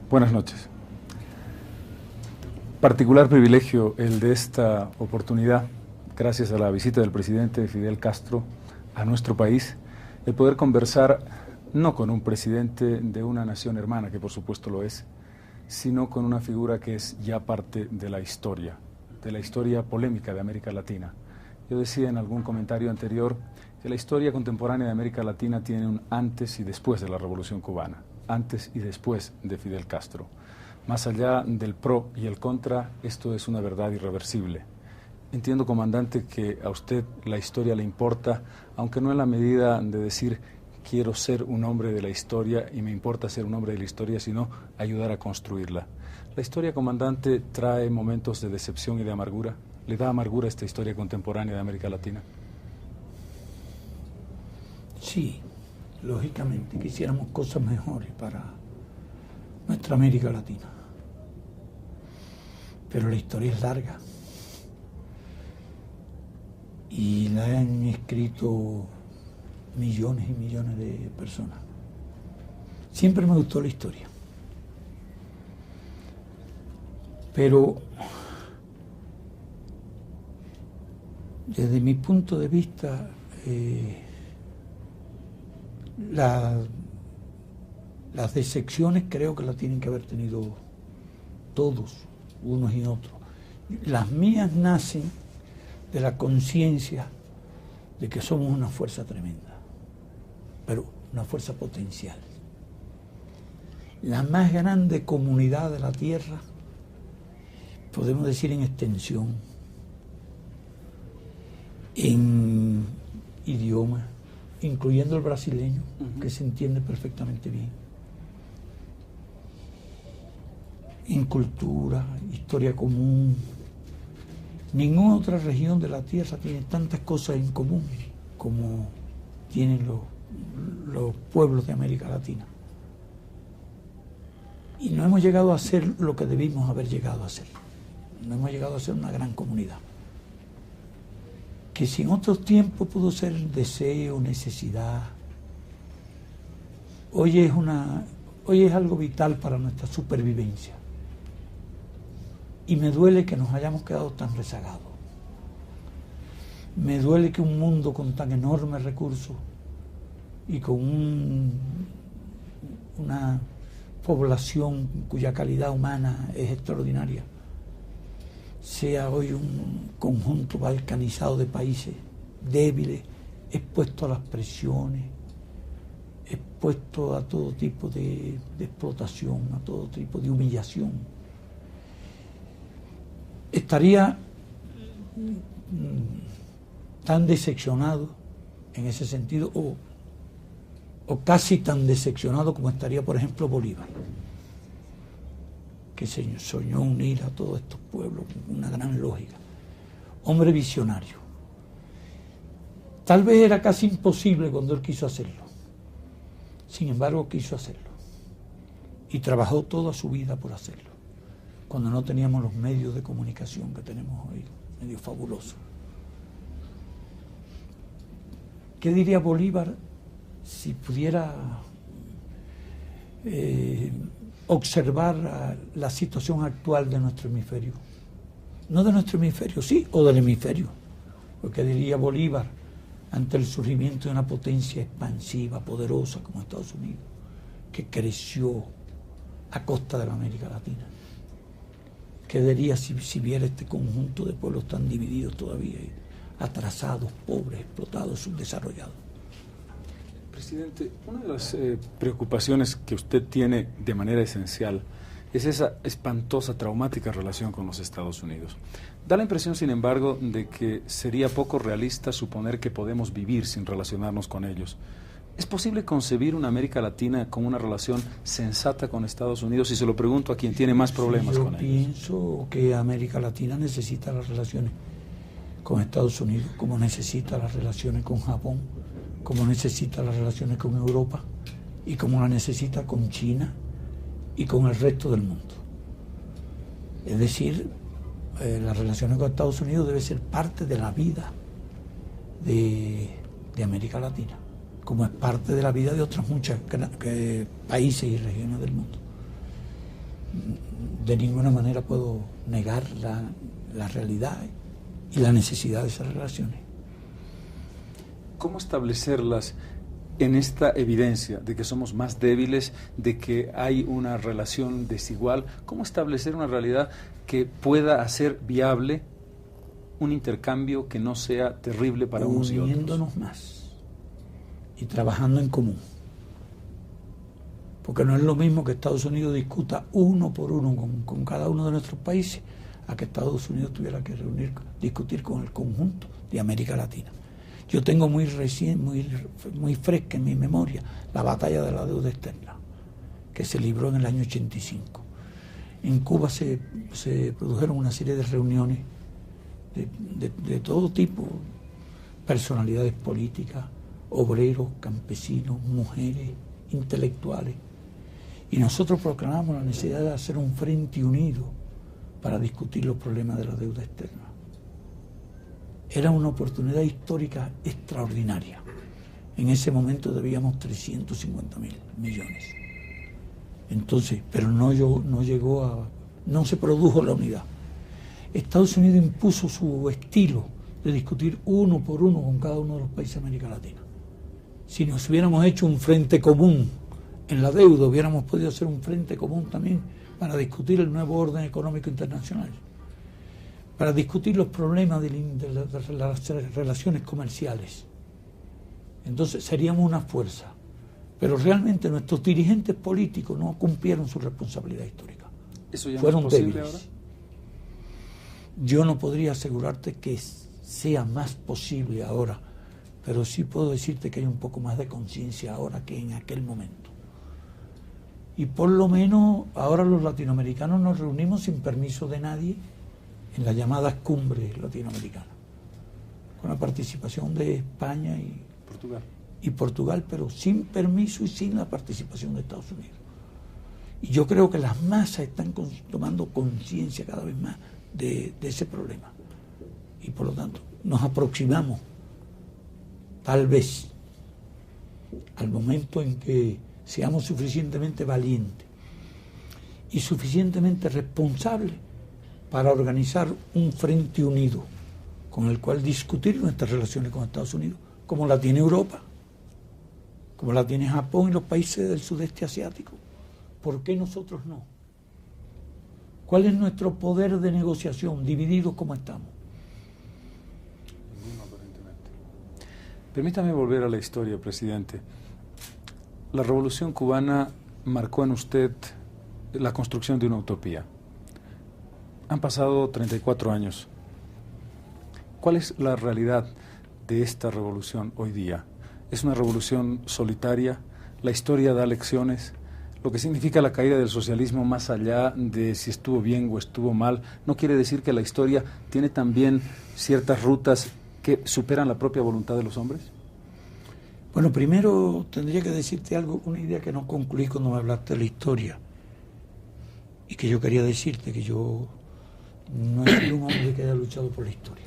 Buenas noches. Particular privilegio el de esta oportunidad, gracias a la visita del presidente Fidel Castro a nuestro país, el poder conversar no con un presidente de una nación hermana, que por supuesto lo es, sino con una figura que es ya parte de la historia polémica de América Latina. Yo decía en algún comentario anterior que la historia contemporánea de América Latina tiene un antes y después de la Revolución Cubana, antes y después de Fidel Castro. Más allá del pro y el contra, esto es una verdad irreversible. Entiendo, comandante, que a usted la historia le importa, aunque no en la medida de decir quiero ser un hombre de la historia y me importa ser un hombre de la historia, sino ayudar a construirla. ¿La historia, comandante, trae momentos de decepción y de amargura? ¿Le da amargura esta historia contemporánea de América Latina? Sí, lógicamente quisiéramos cosas mejores para nuestra América Latina. Pero la historia es larga. Y la han escrito millones y millones de personas. Siempre me gustó la historia. Pero desde mi punto de vista, las decepciones creo que las tienen que haber tenido todos, unos y otros. Las mías nacen de la conciencia de que somos una fuerza tremenda, pero una fuerza potencial. La más grande comunidad de la Tierra, podemos decir en extensión, en idioma, incluyendo el brasileño, que se entiende perfectamente bien, en cultura, historia común. Ninguna otra región de la Tierra tiene tantas cosas en común como tienen los pueblos de América Latina. Y no hemos llegado a ser lo que debimos haber llegado a ser. No hemos llegado a ser una gran comunidad. Que si en otros tiempos pudo ser deseo, necesidad, hoy es algo vital para nuestra supervivencia. Y me duele que nos hayamos quedado tan rezagados. Me duele que un mundo con tan enormes recursos y con una población cuya calidad humana es extraordinaria, sea hoy un conjunto balcanizado de países débiles, expuesto a las presiones, expuesto a todo tipo de explotación, a todo tipo de humillación. Estaría tan decepcionado en ese sentido, o casi tan decepcionado como estaría, por ejemplo, Bolívar, que soñó unir a todos estos pueblos con una gran lógica. Hombre visionario. Tal vez era casi imposible cuando él quiso hacerlo. Sin embargo, quiso hacerlo. Y trabajó toda su vida por hacerlo, cuando no teníamos los medios de comunicación que tenemos hoy, medios fabulosos. ¿Qué diría Bolívar si pudiera observar la situación actual de nuestro hemisferio? No de nuestro hemisferio, sí, o del hemisferio. Porque diría Bolívar ante el surgimiento de una potencia expansiva, poderosa como Estados Unidos, que creció a costa de la América Latina. ¿Qué diría si viera este conjunto de pueblos tan divididos todavía, atrasados, pobres, explotados, subdesarrollados? Presidente, una de las preocupaciones que usted tiene de manera esencial es esa espantosa, traumática relación con los Estados Unidos. Da la impresión, sin embargo, de que sería poco realista suponer que podemos vivir sin relacionarnos con ellos. ¿Es posible concebir una América Latina con una relación sensata con Estados Unidos? Y se lo pregunto a quien tiene más problemas con ellos. Yo pienso que América Latina necesita las relaciones con Estados Unidos, como necesita las relaciones con Japón, como necesita las relaciones con Europa y como las necesita con China y con el resto del mundo. Es decir, las relaciones con Estados Unidos deben ser parte de la vida de América Latina, como es parte de la vida de otras muchas países y regiones del mundo. de ninguna manera puedo negar la realidad y la necesidad de esas relaciones. ¿Cómo establecerlas en esta evidencia de que somos más débiles, de que hay una relación desigual? ¿Cómo establecer una realidad que pueda hacer viable un intercambio que no sea terrible para unos y otros? Uniéndonos más y trabajando en común. Porque no es lo mismo que Estados Unidos discuta uno por uno con cada uno de nuestros países, a que Estados Unidos tuviera que discutir con el conjunto de América Latina. Yo tengo muy fresca en mi memoria la batalla de la deuda externa, que se libró en el año 85. En Cuba se produjeron una serie de reuniones de todo tipo, personalidades políticas, obreros, campesinos, mujeres, intelectuales, y nosotros proclamamos la necesidad de hacer un frente unido para discutir los problemas de la deuda externa. Era una oportunidad histórica extraordinaria. En ese momento debíamos 350.000 millones. Entonces, pero no se produjo la unidad. Estados Unidos impuso su estilo de discutir uno por uno con cada uno de los países de América Latina. Si nos hubiéramos hecho un frente común en la deuda, hubiéramos podido hacer un frente común también para discutir el nuevo orden económico internacional, para discutir los problemas de las relaciones comerciales. Entonces seríamos una fuerza, pero realmente nuestros dirigentes políticos no cumplieron su responsabilidad histórica. ¿Eso ya fueron no es posible débiles. ahora? Yo no podría asegurarte que sea más posible ahora, pero sí puedo decirte que hay un poco más de conciencia ahora que en aquel momento. Y por lo menos ahora los latinoamericanos nos reunimos sin permiso de nadie en las llamadas cumbres latinoamericanas, con la participación de España y Portugal, pero sin permiso y sin la participación de Estados Unidos. Y yo creo que las masas están tomando conciencia cada vez más de ese problema. Y por lo tanto nos aproximamos, tal vez, al momento en que seamos suficientemente valientes y suficientemente responsables para organizar un frente unido con el cual discutir nuestras relaciones con Estados Unidos, como la tiene Europa, como la tiene Japón y los países del sudeste asiático. ¿Por qué nosotros no? ¿Cuál es nuestro poder de negociación, divididos como estamos? Ninguno, aparentemente. Permítame volver a la historia, presidente. La Revolución Cubana marcó en usted la construcción de una utopía. Han pasado 34 años. ¿Cuál es la realidad de esta revolución hoy día? ¿Es una revolución solitaria? ¿La historia da lecciones? Lo que significa la caída del socialismo, más allá de si estuvo bien o estuvo mal, ¿no quiere decir que la historia tiene también ciertas rutas que superan la propia voluntad de los hombres? Bueno, primero tendría que decirte algo, una idea que no concluí cuando me hablaste de la historia, y que yo quería decirte que yo no he sido un hombre que haya luchado por la historia,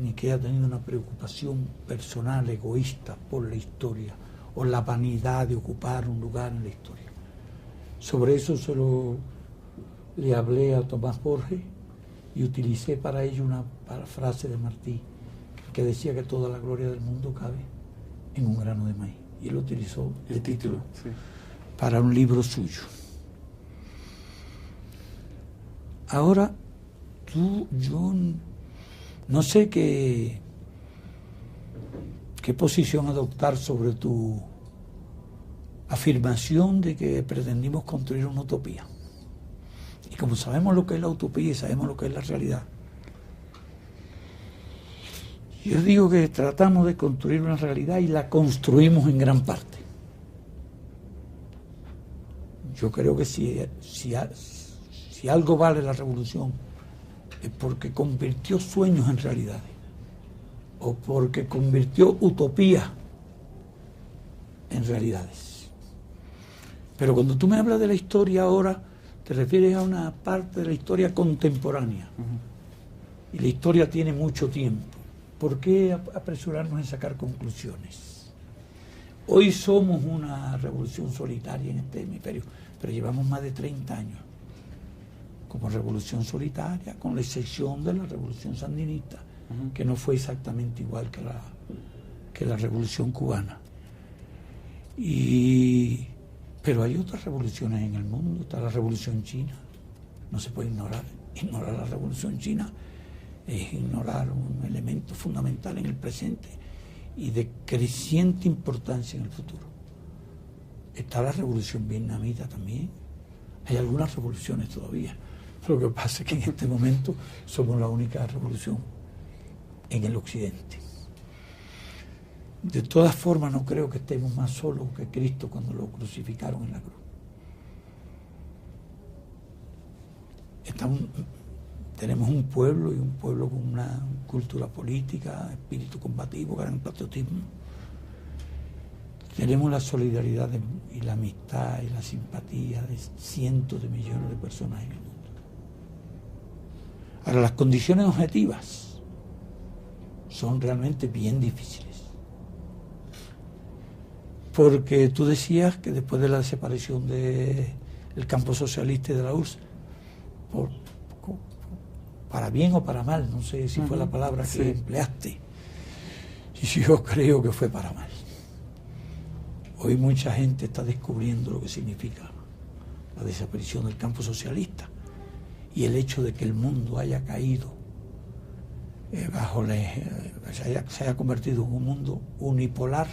ni que haya tenido una preocupación personal, egoísta por la historia, o la vanidad de ocupar un lugar en la historia. Sobre eso le hablé a Tomás Borges y utilicé para ello una frase de Martí, que decía que toda la gloria del mundo cabe en un grano de maíz. Y él utilizó el título sí, para un libro suyo. Ahora, yo no sé qué posición adoptar sobre tu afirmación de que pretendimos construir una utopía. Y como sabemos lo que es la utopía y sabemos lo que es la realidad, yo digo que tratamos de construir una realidad y la construimos en gran parte. Yo creo que si algo vale la revolución es porque convirtió sueños en realidades, o porque convirtió utopía en realidades. Pero cuando tú me hablas de la historia ahora, te refieres a una parte de la historia contemporánea. Y la historia tiene mucho tiempo. ¿Por qué apresurarnos en sacar conclusiones? Hoy somos una revolución solitaria en este hemisferio, pero llevamos más de 30 años como revolución solitaria, con la excepción de la revolución sandinista, que no fue exactamente igual que la revolución cubana. Pero hay otras revoluciones en el mundo. Está la revolución china, no se puede ignorar. Ignorar la revolución china es ignorar un elemento fundamental en el presente y de creciente importancia en el futuro. Está la revolución vietnamita también. Hay algunas revoluciones todavía. Lo que pasa es que en este momento somos la única revolución en el occidente. De todas formas, no creo que estemos más solos que Cristo cuando lo crucificaron en la cruz. Tenemos un pueblo, y un pueblo con una cultura política, espíritu combativo, gran patriotismo. Tenemos la solidaridad y la amistad y la simpatía de cientos de millones de personas en el mundo. Ahora, las condiciones objetivas son realmente bien difíciles. Porque tú decías que después de la desaparición del campo socialista y de la URSS, para bien o para mal, no sé si fue la palabra que empleaste, y yo creo que fue para mal. Hoy mucha gente está descubriendo lo que significa la desaparición del campo socialista y el hecho de que el mundo haya caído se haya convertido en un mundo unipolar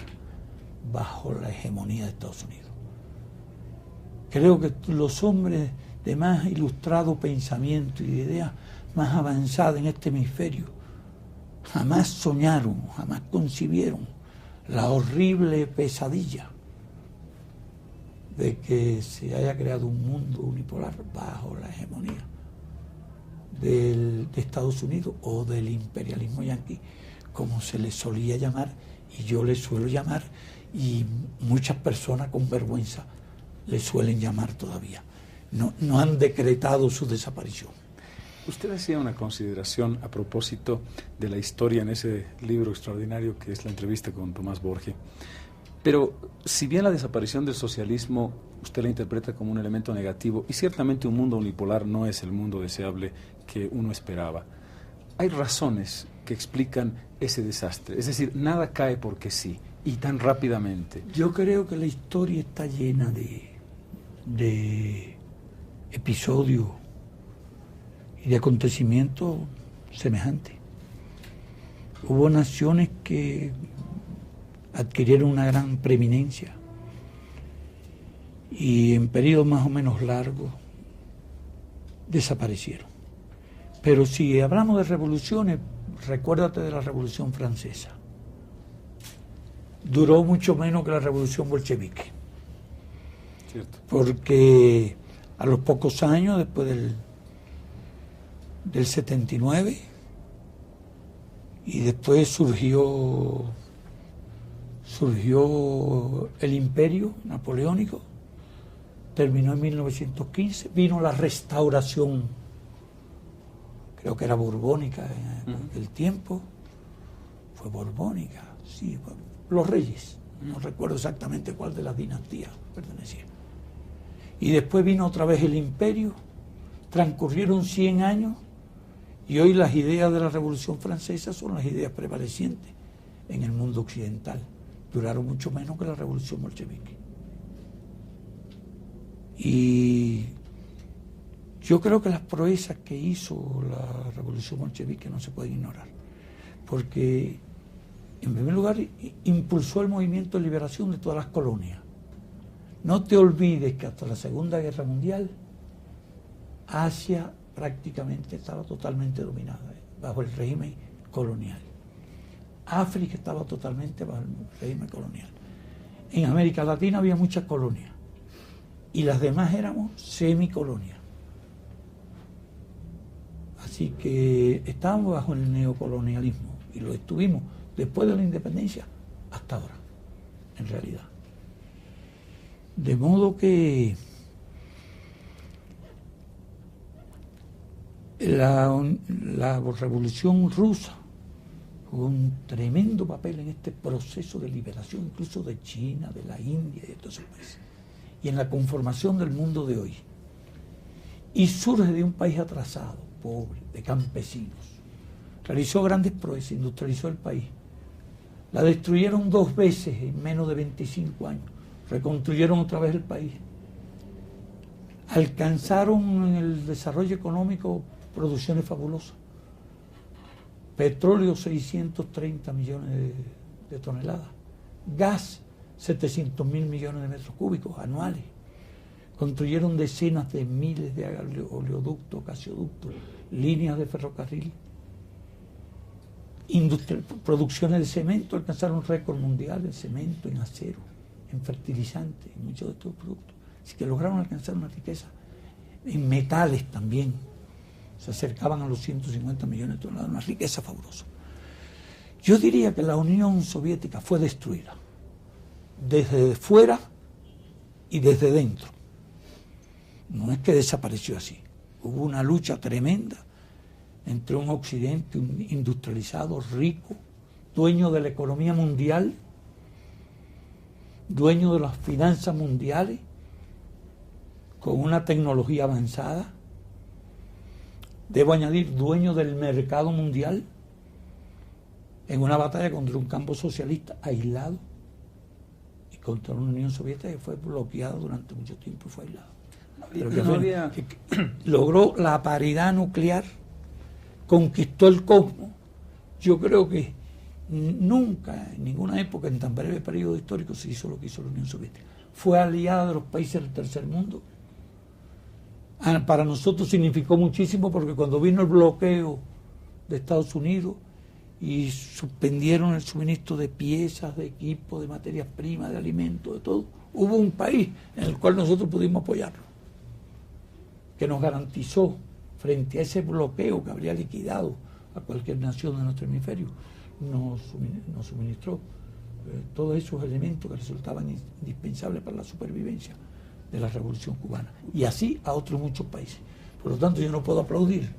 bajo la hegemonía de Estados Unidos. Creo que los hombres de más ilustrado pensamiento y de ideas más avanzadas en este hemisferio jamás soñaron, jamás concibieron la horrible pesadilla de que se haya creado un mundo unipolar bajo la hegemonía de Estados Unidos o del imperialismo yanqui, como se le solía llamar, y yo le suelo llamar, y muchas personas con vergüenza le suelen llamar todavía. No han decretado su desaparición. Usted hacía una consideración a propósito de la historia en ese libro extraordinario que es la entrevista con Tomás Borge. Pero si bien la desaparición del socialismo usted la interpreta como un elemento negativo, y ciertamente un mundo unipolar no es el mundo deseable que uno esperaba, hay razones que explican ese desastre. Es decir, nada cae porque sí, y tan rápidamente. Yo creo que la historia está llena de episodios y de acontecimientos semejantes. Hubo naciones que adquirieron una gran preeminencia y en periodos más o menos largos desaparecieron. Pero si hablamos de revoluciones, recuérdate de la Revolución Francesa. Duró mucho menos que la Revolución Bolchevique. Cierto. Porque a los pocos años, después del 79, y después surgió el imperio napoleónico, terminó en 1915, vino la restauración, creo que era borbónica en aquel tiempo, fue borbónica, sí, los reyes, no recuerdo exactamente cuál de las dinastías pertenecía. Y después vino otra vez el imperio, transcurrieron 100 años, y hoy las ideas de la Revolución Francesa son las ideas prevalecientes en el mundo occidental. Duraron mucho menos que la Revolución Bolchevique. Y yo creo que las proezas que hizo la Revolución Bolchevique no se pueden ignorar, porque en primer lugar impulsó el movimiento de liberación de todas las colonias. No te olvides que hasta la Segunda Guerra Mundial Asia prácticamente estaba totalmente dominada bajo el régimen colonial. África estaba totalmente bajo el régimen colonial. En América Latina había muchas colonias y las demás éramos semicolonias. Así que estábamos bajo el neocolonialismo y lo estuvimos después de la independencia hasta ahora, en realidad. De modo que la Revolución Rusa jugó un tremendo papel en este proceso de liberación, incluso de China, de la India y de todos esos países, y en la conformación del mundo de hoy. Y surge de un país atrasado, pobre, de campesinos. Realizó grandes proezas, industrializó el país. La destruyeron 2 veces en menos de 25 años. Reconstruyeron otra vez el país. Alcanzaron en el desarrollo económico producciones fabulosas. Petróleo, 630 millones de toneladas. Gas, 700.000 millones de metros cúbicos anuales. Construyeron decenas de miles de oleoductos, gasoductos, líneas de ferrocarril. Producciones de cemento, alcanzaron récord mundial en cemento, en acero, en fertilizantes, en muchos de estos productos. Así que lograron alcanzar una riqueza. En metales también. Se acercaban a los 150 millones de toneladas, una riqueza fabulosa. Yo diría que la Unión Soviética fue destruida desde fuera y desde dentro. No es que desapareció así. Hubo una lucha tremenda entre un occidente industrializado, rico, dueño de la economía mundial, dueño de las finanzas mundiales, con una tecnología avanzada, debo añadir, dueño del mercado mundial, en una batalla contra un campo socialista aislado y contra una Unión Soviética que fue bloqueada durante mucho tiempo y fue aislado. Pero que logró la paridad nuclear, conquistó el cosmos. Yo creo que nunca, en ninguna época, en tan breve periodo histórico, se hizo lo que hizo la Unión Soviética. Fue aliada de los países del tercer mundo. Para nosotros significó muchísimo porque cuando vino el bloqueo de Estados Unidos y suspendieron el suministro de piezas, de equipos, de materias primas, de alimentos, de todo, hubo un país en el cual nosotros pudimos apoyarlo, que nos garantizó frente a ese bloqueo que habría liquidado a cualquier nación de nuestro hemisferio, nos suministró todos esos elementos que resultaban indispensables para la supervivencia de la Revolución Cubana, y así a otros muchos países. Por lo tanto, yo no puedo aplaudir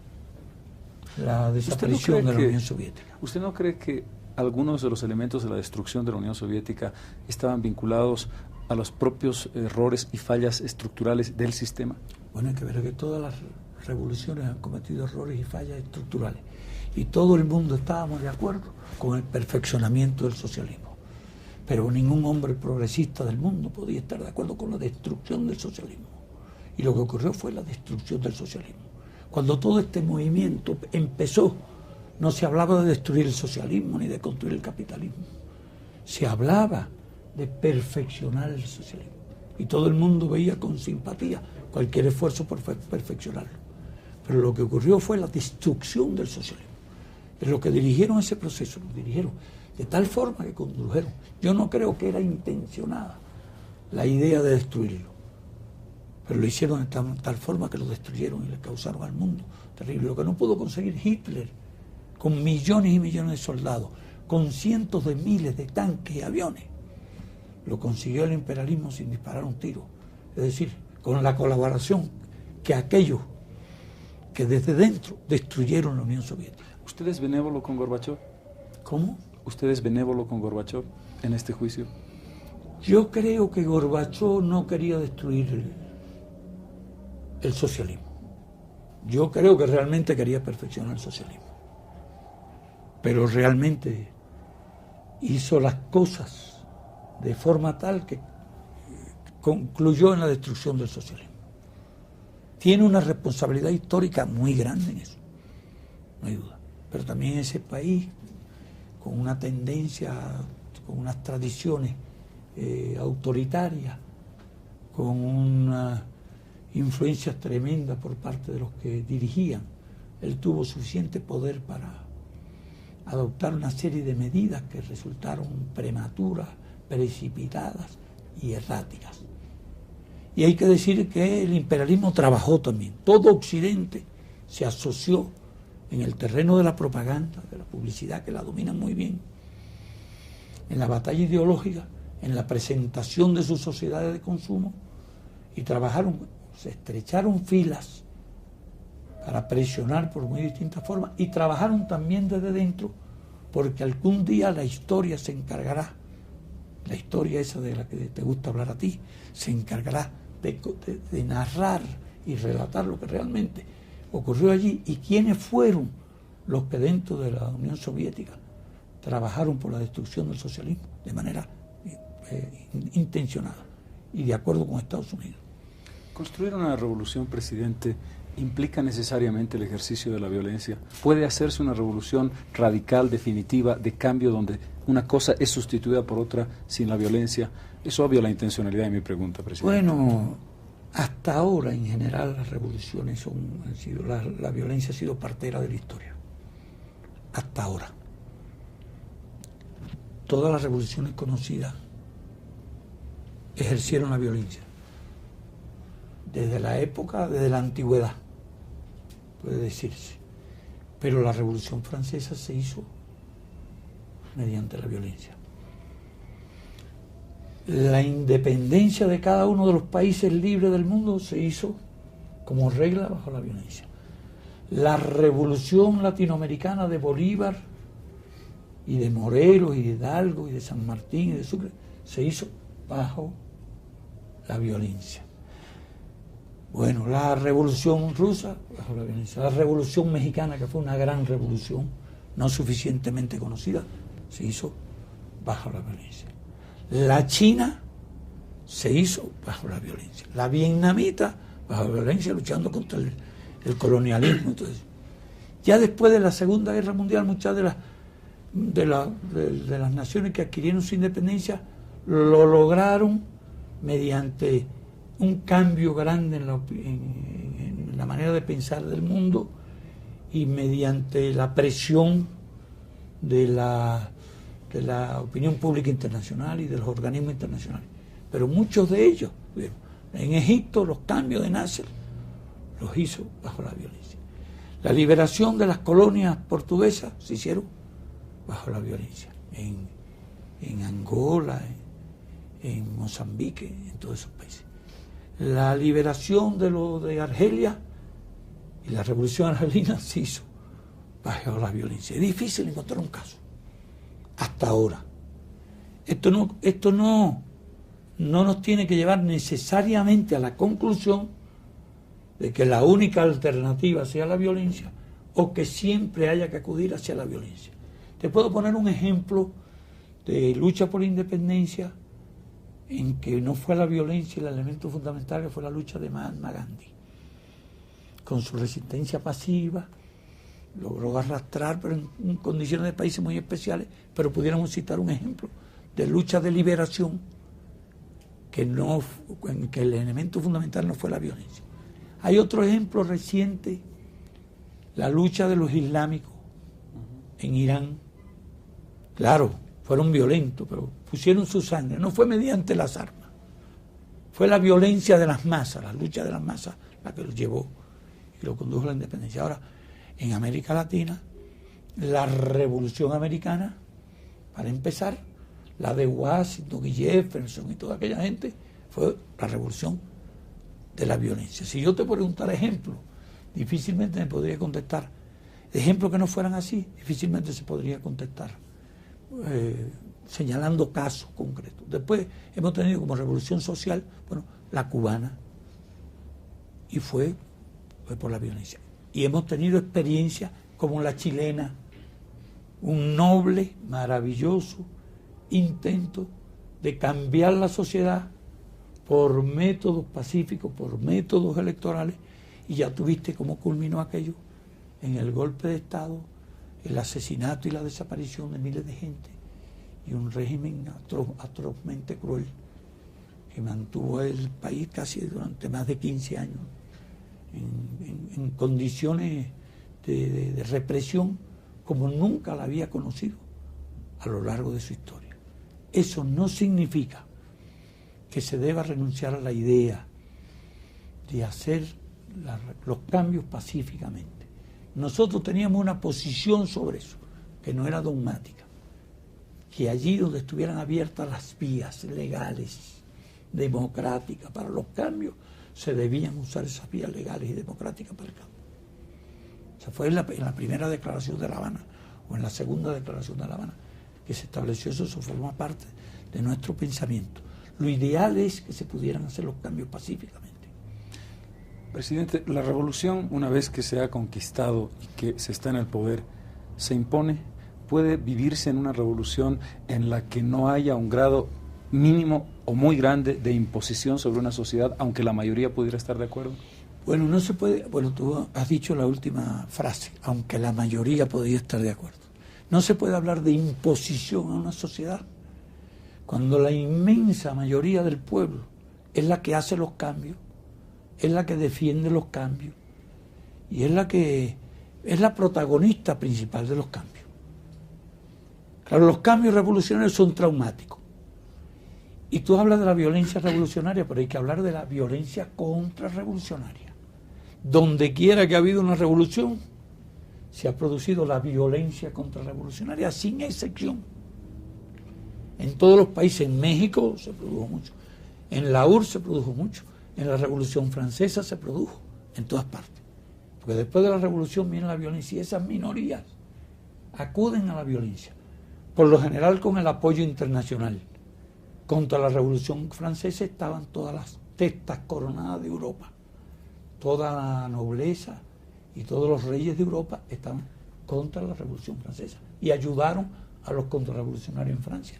la desaparición de la Unión Soviética. ¿Usted no cree que algunos de los elementos de la destrucción de la Unión Soviética estaban vinculados a los propios errores y fallas estructurales del sistema? Bueno, hay que ver que todas las revoluciones han cometido errores y fallas estructurales, y todo el mundo estábamos de acuerdo con el perfeccionamiento del socialismo, pero ningún hombre progresista del mundo podía estar de acuerdo con la destrucción del socialismo, y lo que ocurrió fue la destrucción del socialismo. Cuando todo este movimiento empezó, no se hablaba de destruir el socialismo ni de construir el capitalismo, se hablaba de perfeccionar el socialismo, y todo el mundo veía con simpatía cualquier esfuerzo por perfeccionarlo. Pero lo que ocurrió fue la destrucción del socialismo. Es lo que dirigieron ese proceso, lo dirigieron de tal forma que condujeron. Yo no creo que era intencionada la idea de destruirlo, pero lo hicieron de tal forma que lo destruyeron y le causaron al mundo terrible. Lo que no pudo conseguir Hitler, con millones y millones de soldados, con cientos de miles de tanques y aviones, lo consiguió el imperialismo sin disparar un tiro. Es decir, con la colaboración que aquellos que desde dentro destruyeron la Unión Soviética. ¿Usted es benévolo con Gorbachov? ¿Cómo? ¿Usted es benévolo con Gorbachov en este juicio? Yo creo que Gorbachov no quería destruir el socialismo. Yo creo que realmente quería perfeccionar el socialismo. Pero realmente hizo las cosas de forma tal que concluyó en la destrucción del socialismo. Tiene una responsabilidad histórica muy grande en eso, no hay duda. Pero también ese país, con una tendencia, con unas tradiciones autoritarias, con una influencia tremenda por parte de los que dirigían, él tuvo suficiente poder para adoptar una serie de medidas que resultaron prematuras, precipitadas y erráticas. Y hay que decir que el imperialismo trabajó también. Todo Occidente se asoció en el terreno de la propaganda, de la publicidad, que la dominan muy bien, en la batalla ideológica, en la presentación de sus sociedades de consumo, y trabajaron, se estrecharon filas para presionar por muy distintas formas, y trabajaron también desde dentro porque algún día la historia se encargará, la historia esa de la que te gusta hablar a ti, se encargará de narrar y relatar lo que realmente ocurrió allí y quiénes fueron los que dentro de la Unión Soviética trabajaron por la destrucción del socialismo de manera intencionada y de acuerdo con Estados Unidos. ¿Construir una revolución, presidente, implica necesariamente el ejercicio de la violencia? ¿Puede hacerse una revolución radical, definitiva, de cambio, donde una cosa es sustituida por otra sin la violencia? Es obvia la intencionalidad de mi pregunta, presidente. Bueno, hasta ahora en general las revoluciones la violencia ha sido partera de la historia. Hasta ahora. Todas las revoluciones conocidas ejercieron la violencia. Desde la antigüedad, puede decirse. Pero la Revolución Francesa se hizo mediante la violencia. La independencia de cada uno de los países libres del mundo se hizo como regla bajo la violencia. La Revolución Latinoamericana de Bolívar y de Morelos y de Hidalgo y de San Martín y de Sucre se hizo bajo la violencia. Bueno, la Revolución Rusa, bajo la violencia. La Revolución Mexicana, que fue una gran revolución, no suficientemente conocida, se hizo bajo la violencia. La China se hizo bajo la violencia. La vietnamita, bajo la violencia, luchando contra el colonialismo. Entonces, ya después de la Segunda Guerra Mundial, muchas de las naciones que adquirieron su independencia lo lograron mediante un cambio grande en la manera de pensar del mundo y mediante la presión de la opinión pública internacional y de los organismos internacionales. Pero muchos de ellos, en Egipto, los cambios de Nasser los hizo bajo la violencia. La liberación de las colonias portuguesas se hicieron bajo la violencia. En Angola, en Mozambique, en todos esos países. La liberación de Argelia y la revolución argelina se hizo bajo la violencia. Es difícil encontrar un caso hasta ahora. Esto no nos tiene que llevar necesariamente a la conclusión de que la única alternativa sea la violencia o que siempre haya que acudir hacia la violencia. Te puedo poner un ejemplo de lucha por la independencia en que no fue la violencia el elemento fundamental, que fue la lucha de Mahatma Gandhi. Con su resistencia pasiva, logró arrastrar, pero en condiciones de países muy especiales, pero pudiéramos citar un ejemplo de lucha de liberación en que el elemento fundamental no fue la violencia. Hay otro ejemplo reciente, la lucha de los islámicos en Irán. Claro, fueron violentos, pero pusieron su sangre, no fue mediante las armas, fue la violencia de las masas, la lucha de las masas la que los llevó y lo condujo a la independencia. Ahora, en América Latina, la Revolución Americana, para empezar, la de Washington y Jefferson y toda aquella gente, fue la revolución de la violencia. Si yo te preguntara ejemplos, difícilmente me podría contestar. Ejemplos que no fueran así, difícilmente se podría contestar. Señalando casos concretos. Después hemos tenido como revolución social, bueno, la cubana, y fue por la violencia. Y hemos tenido experiencias como la chilena, un noble, maravilloso intento de cambiar la sociedad por métodos pacíficos, por métodos electorales, y ya tuviste cómo culminó aquello en el golpe de Estado, el asesinato y la desaparición de miles de gente y un régimen atrozmente cruel que mantuvo el país casi durante más de 15 años en condiciones de represión como nunca la había conocido a lo largo de su historia. Eso no significa que se deba renunciar a la idea de hacer los cambios pacíficamente. Nosotros teníamos una posición sobre eso, que no era dogmática, que allí donde estuvieran abiertas las vías legales, democráticas para los cambios, se debían usar esas vías legales y democráticas para el cambio. Esa fue en la primera declaración de La Habana, o en la segunda declaración de La Habana, que se estableció eso forma parte de nuestro pensamiento. Lo ideal es que se pudieran hacer los cambios pacíficamente. Presidente, la revolución, una vez que se ha conquistado y que se está en el poder, se impone. ¿Puede vivirse en una revolución en la que no haya un grado mínimo o muy grande de imposición sobre una sociedad, aunque la mayoría pudiera estar de acuerdo? Bueno, no se puede, bueno, tú has dicho la última frase, aunque la mayoría podría estar de acuerdo. No se puede hablar de imposición a una sociedad cuando la inmensa mayoría del pueblo es la que hace los cambios, es la que defiende los cambios y es la protagonista principal de los cambios. Claro, los cambios revolucionarios son traumáticos. Y tú hablas de la violencia revolucionaria, pero hay que hablar de la violencia contrarrevolucionaria. Donde quiera que ha habido una revolución, se ha producido la violencia contrarrevolucionaria, sin excepción. En todos los países, en México se produjo mucho, en la URSS se produjo mucho, en la Revolución Francesa se produjo, en todas partes. Porque después de la revolución viene la violencia y esas minorías acuden a la violencia, por lo general con el apoyo internacional. Contra la Revolución Francesa estaban todas las testas coronadas de Europa, toda la nobleza y todos los reyes de Europa estaban contra la Revolución Francesa y ayudaron a los contrarrevolucionarios en Francia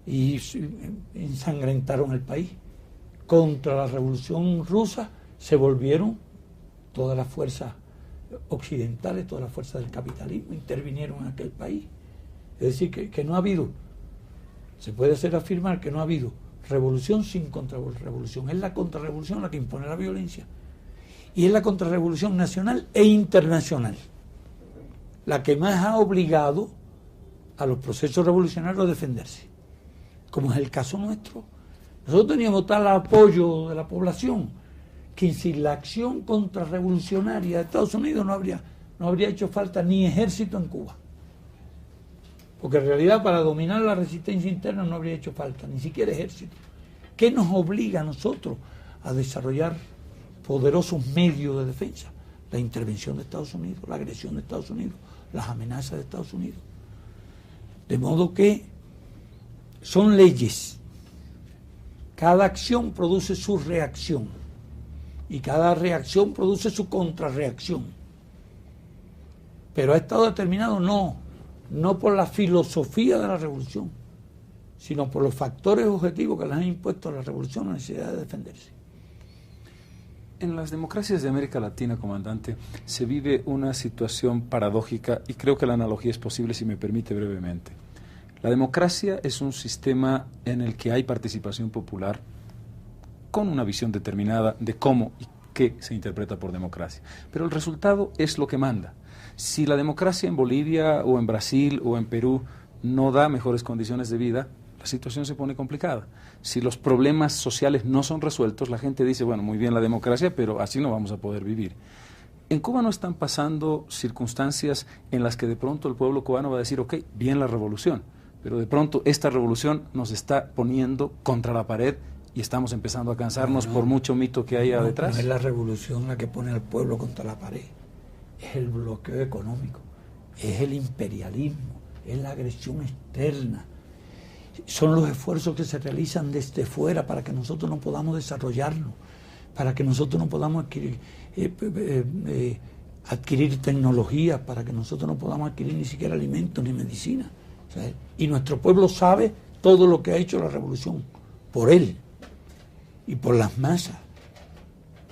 y ensangrentaron el país. Contra la Revolución Rusa se volvieron todas las fuerzas occidentales, todas las fuerzas del capitalismo, intervinieron en aquel país. Es decir, que no ha habido, se puede afirmar que no ha habido revolución sin contrarrevolución. Es la contrarrevolución la que impone la violencia. Y es la contrarrevolución nacional e internacional la que más ha obligado a los procesos revolucionarios a defenderse, como es el caso nuestro. Nosotros teníamos tal apoyo de la población que sin la acción contrarrevolucionaria de Estados Unidos no habría hecho falta ni ejército en Cuba. Porque en realidad para dominar la resistencia interna no habría hecho falta ni siquiera ejército. ¿Qué nos obliga a nosotros a desarrollar poderosos medios de defensa? La intervención de Estados Unidos, la agresión de Estados Unidos, las amenazas de Estados Unidos. De modo que son leyes. Cada acción produce su reacción y cada reacción produce su contrarreacción. Pero ha estado determinado no por la filosofía de la revolución, sino por los factores objetivos que les han impuesto a la revolución la necesidad de defenderse. En las democracias de América Latina, comandante, se vive una situación paradójica y creo que la analogía es posible si me permite brevemente. La democracia es un sistema en el que hay participación popular con una visión determinada de cómo y qué se interpreta por democracia. Pero el resultado es lo que manda. Si la democracia en Bolivia o en Brasil o en Perú no da mejores condiciones de vida, la situación se pone complicada. Si los problemas sociales no son resueltos, la gente dice, bueno, muy bien la democracia, pero así no vamos a poder vivir. En Cuba no están pasando circunstancias en las que de pronto el pueblo cubano va a decir, ok, bien la revolución, pero de pronto esta revolución nos está poniendo contra la pared y estamos empezando a cansarnos por mucho mito que haya detrás. No es la revolución la que pone al pueblo contra la pared, es el bloqueo económico, es el imperialismo, es la agresión externa, son los esfuerzos que se realizan desde fuera para que nosotros no podamos desarrollarnos, para que nosotros no podamos adquirir tecnología, para que nosotros no podamos adquirir ni siquiera alimentos ni medicina. ¿Sabes? Y nuestro pueblo sabe todo lo que ha hecho la revolución por él y por las masas,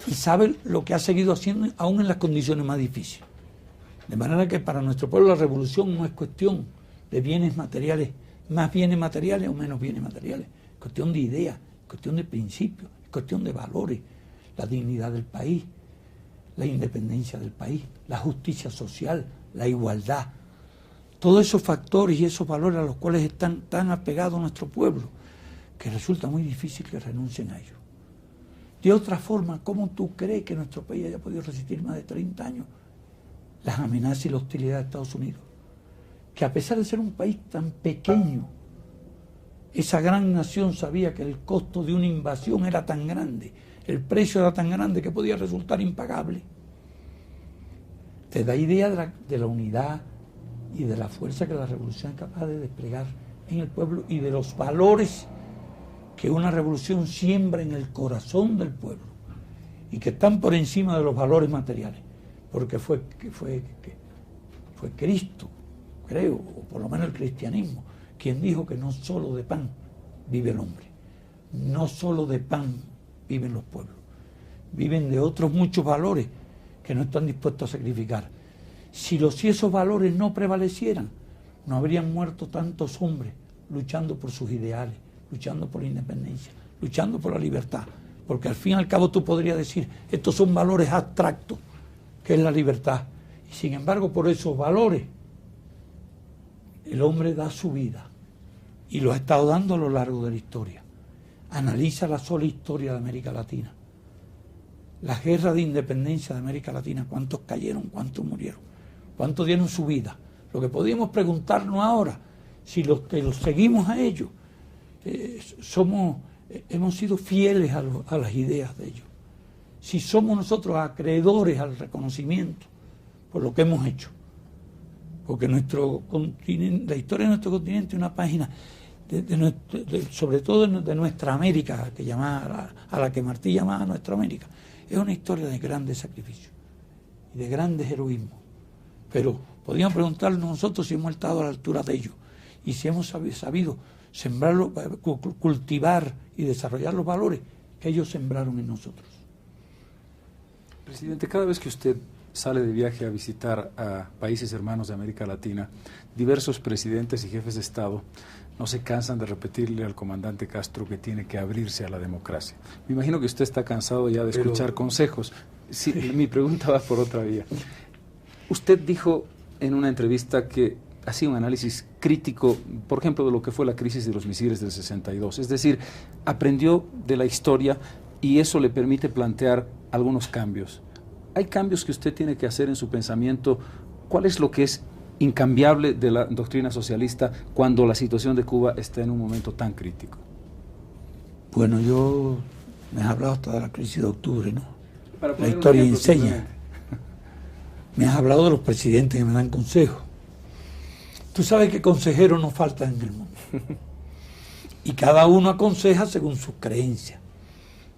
y sabe lo que ha seguido haciendo aún en las condiciones más difíciles. De manera que para nuestro pueblo la revolución no es cuestión de bienes materiales, más bienes materiales o menos bienes materiales, es cuestión de ideas, es cuestión de principios, es cuestión de valores, la dignidad del país, la independencia del país, la justicia social, la igualdad. Todos esos factores y esos valores a los cuales están tan apegados nuestro pueblo, que resulta muy difícil que renuncien a ellos. De otra forma, ¿cómo tú crees que nuestro país haya podido resistir más de 30 años las amenazas y la hostilidad de Estados Unidos? Que a pesar de ser un país tan pequeño, esa gran nación sabía que el costo de una invasión era tan grande, el precio era tan grande que podía resultar impagable. Te da idea de la unidad, y de la fuerza que la revolución es capaz de desplegar en el pueblo y de los valores que una revolución siembra en el corazón del pueblo y que están por encima de los valores materiales, porque fue Cristo, creo, o por lo menos el cristianismo, quien dijo que no solo de pan vive el hombre, no solo de pan viven los pueblos, viven de otros muchos valores que no están dispuestos a sacrificar. Si esos valores no prevalecieran, no habrían muerto tantos hombres luchando por sus ideales, luchando por la independencia, luchando por la libertad, porque al fin y al cabo tú podrías decir, estos son valores abstractos, que es la libertad, y sin embargo por esos valores el hombre da su vida, y lo ha estado dando a lo largo de la historia. Analiza la sola historia de América Latina, las guerras de independencia de América Latina, cuántos cayeron, cuántos murieron, cuántos dieron su vida. Lo que podríamos preguntarnos ahora, si los que los seguimos a ellos, hemos sido fieles a las ideas de ellos, si somos nosotros acreedores al reconocimiento por lo que hemos hecho, porque nuestro continente, la historia de nuestro continente es una página sobre todo de nuestra América, a la que Martí llamaba nuestra América, es una historia de grandes sacrificios y de grandes heroísmos, pero podríamos preguntarnos nosotros si hemos estado a la altura de ellos y si hemos sabido sembrarlo, cultivar y desarrollar los valores que ellos sembraron en nosotros. Presidente, cada vez que usted sale de viaje a visitar a países hermanos de América Latina, diversos presidentes y jefes de Estado no se cansan de repetirle al comandante Castro que tiene que abrirse a la democracia. Me imagino que usted está cansado ya de escuchar consejos. Sí, mi pregunta va por otra vía. Usted dijo en una entrevista que hacía un análisis crítico, por ejemplo, de lo que fue la crisis de los misiles del 62. Es decir, aprendió de la historia y eso le permite plantear algunos cambios. Hay cambios que usted tiene que hacer en su pensamiento. ¿Cuál es lo que es incambiable de la doctrina socialista cuando la situación de Cuba está en un momento tan crítico? Bueno, me has hablado hasta de la crisis de octubre, ¿no? La historia enseña. Me has hablado de los presidentes que me dan consejos. Tú sabes que consejeros no faltan en el mundo. Y cada uno aconseja según sus creencias,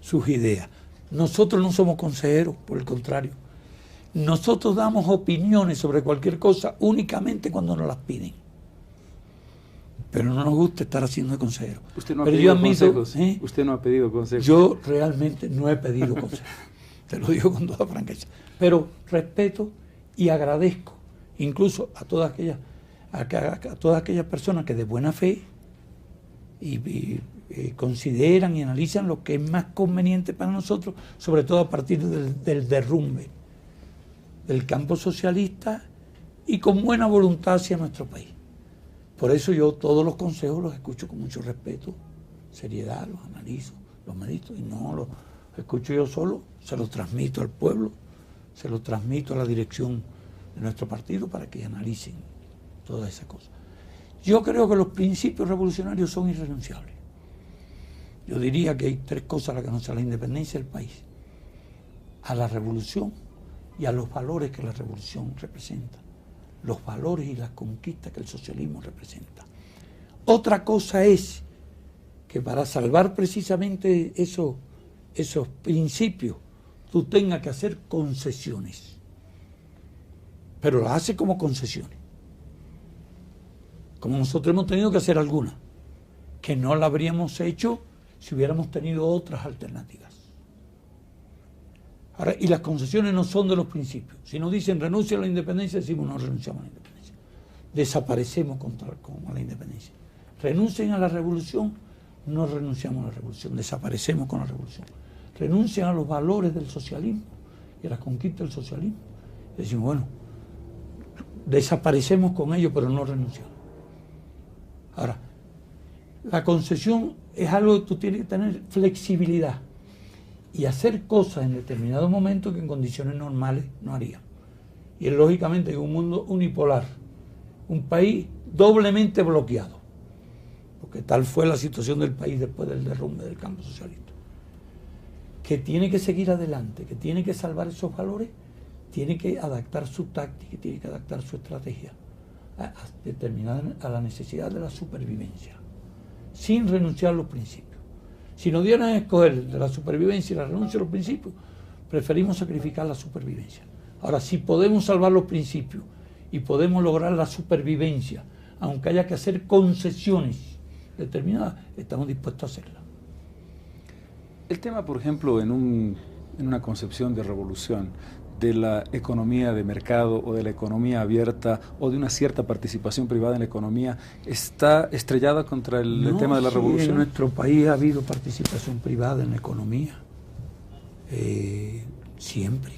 sus ideas. Nosotros no somos consejeros, por el contrario. Nosotros damos opiniones sobre cualquier cosa únicamente cuando nos las piden. Pero no nos gusta estar haciendo de consejero. Usted no ha pedido consejos. Usted no ha pedido consejos. Yo realmente no he pedido consejos. Te lo digo con toda franqueza. Pero respeto y agradezco incluso a todas aquellas personas que de buena fe y consideran y analizan lo que es más conveniente para nosotros, sobre todo a partir del derrumbe del campo socialista y con buena voluntad hacia nuestro país. Por eso yo todos los consejos los escucho con mucho respeto, seriedad, los analizo, los medito y no los escucho yo solo, se los transmito al pueblo, se los transmito a la dirección de nuestro partido para que analicen todas esas cosas. Yo creo que los principios revolucionarios son irrenunciables. Yo diría que hay tres cosas a las que nos la independencia del país: a la revolución y a los valores que la revolución representa, los valores y las conquistas que el socialismo representa. Otra cosa es que para salvar precisamente esos principios tú tengas que hacer concesiones, pero las haces como concesiones, como nosotros hemos tenido que hacer algunas, que no la habríamos hecho si hubiéramos tenido otras alternativas. Ahora, y las concesiones no son de los principios. Si nos dicen renuncia a la independencia, decimos no renunciamos a la independencia. Desaparecemos con la independencia. Renuncien a la revolución, no renunciamos a la revolución, desaparecemos con la revolución. Renuncian a los valores del socialismo y a la conquista del socialismo. Y decimos, bueno, desaparecemos con ellos, pero no renunciamos. Ahora, la concesión es algo que tú tienes que tener flexibilidad y hacer cosas en determinados momentos que en condiciones normales no harían. Y es lógicamente en un mundo unipolar, un país doblemente bloqueado, porque tal fue la situación del país después del derrumbe del campo socialista, que tiene que seguir adelante, que tiene que salvar esos valores, tiene que adaptar su táctica, tiene que adaptar su estrategia determinada a la necesidad de la supervivencia, sin renunciar a los principios. Si nos dieran a escoger de la supervivencia y la renuncia a los principios, preferimos sacrificar la supervivencia. Ahora, si podemos salvar los principios y podemos lograr la supervivencia, aunque haya que hacer concesiones determinadas, estamos dispuestos a hacerlas. El tema, por ejemplo, en una concepción de revolución, de la economía de mercado o de la economía abierta o de una cierta participación privada en la economía, ¿está estrellada contra el tema de la revolución? En nuestro país ha habido participación privada en la economía, siempre.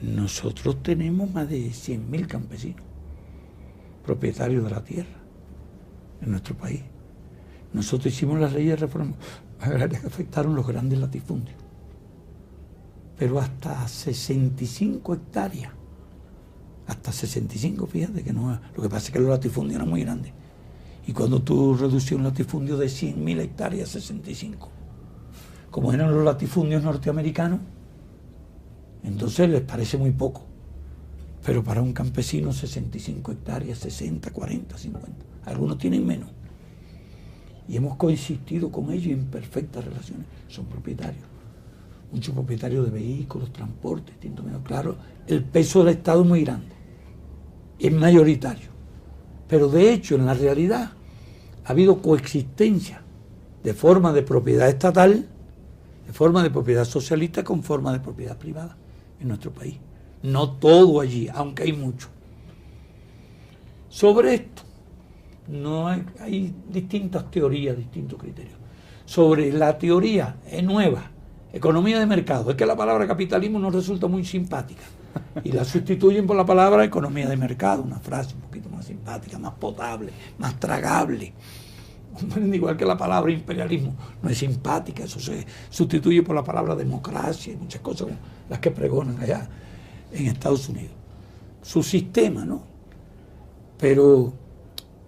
Nosotros tenemos más de 100.000 campesinos, propietarios de la tierra, en nuestro país. Nosotros hicimos las leyes de reforma agraria que afectaron los grandes latifundios, pero hasta 65 hectáreas, hasta 65, fíjate que no, lo que pasa es que los latifundios eran muy grandes, y cuando tú reducías un latifundio de 100.000 hectáreas a 65, como eran los latifundios norteamericanos, entonces les parece muy poco, pero para un campesino 65 hectáreas, 60, 40, 50, algunos tienen menos, y hemos coexistido con ellos en perfectas relaciones, son propietarios. Muchos propietarios de vehículos, transportes, distintos medios. Claro, el peso del Estado es muy grande, es mayoritario. Pero de hecho, en la realidad, ha habido coexistencia de forma de propiedad estatal, de forma de propiedad socialista con forma de propiedad privada en nuestro país. No todo allí, aunque hay mucho. Sobre esto, no hay distintas teorías, distintos criterios. Sobre la teoría nueva, economía de mercado, es que la palabra capitalismo nos resulta muy simpática y la sustituyen por la palabra economía de mercado, una frase un poquito más simpática, más potable, más tragable. Igual que la palabra imperialismo no es simpática, eso se sustituye por la palabra democracia y muchas cosas como las que pregonan allá en Estados Unidos. Su sistema, ¿no? Pero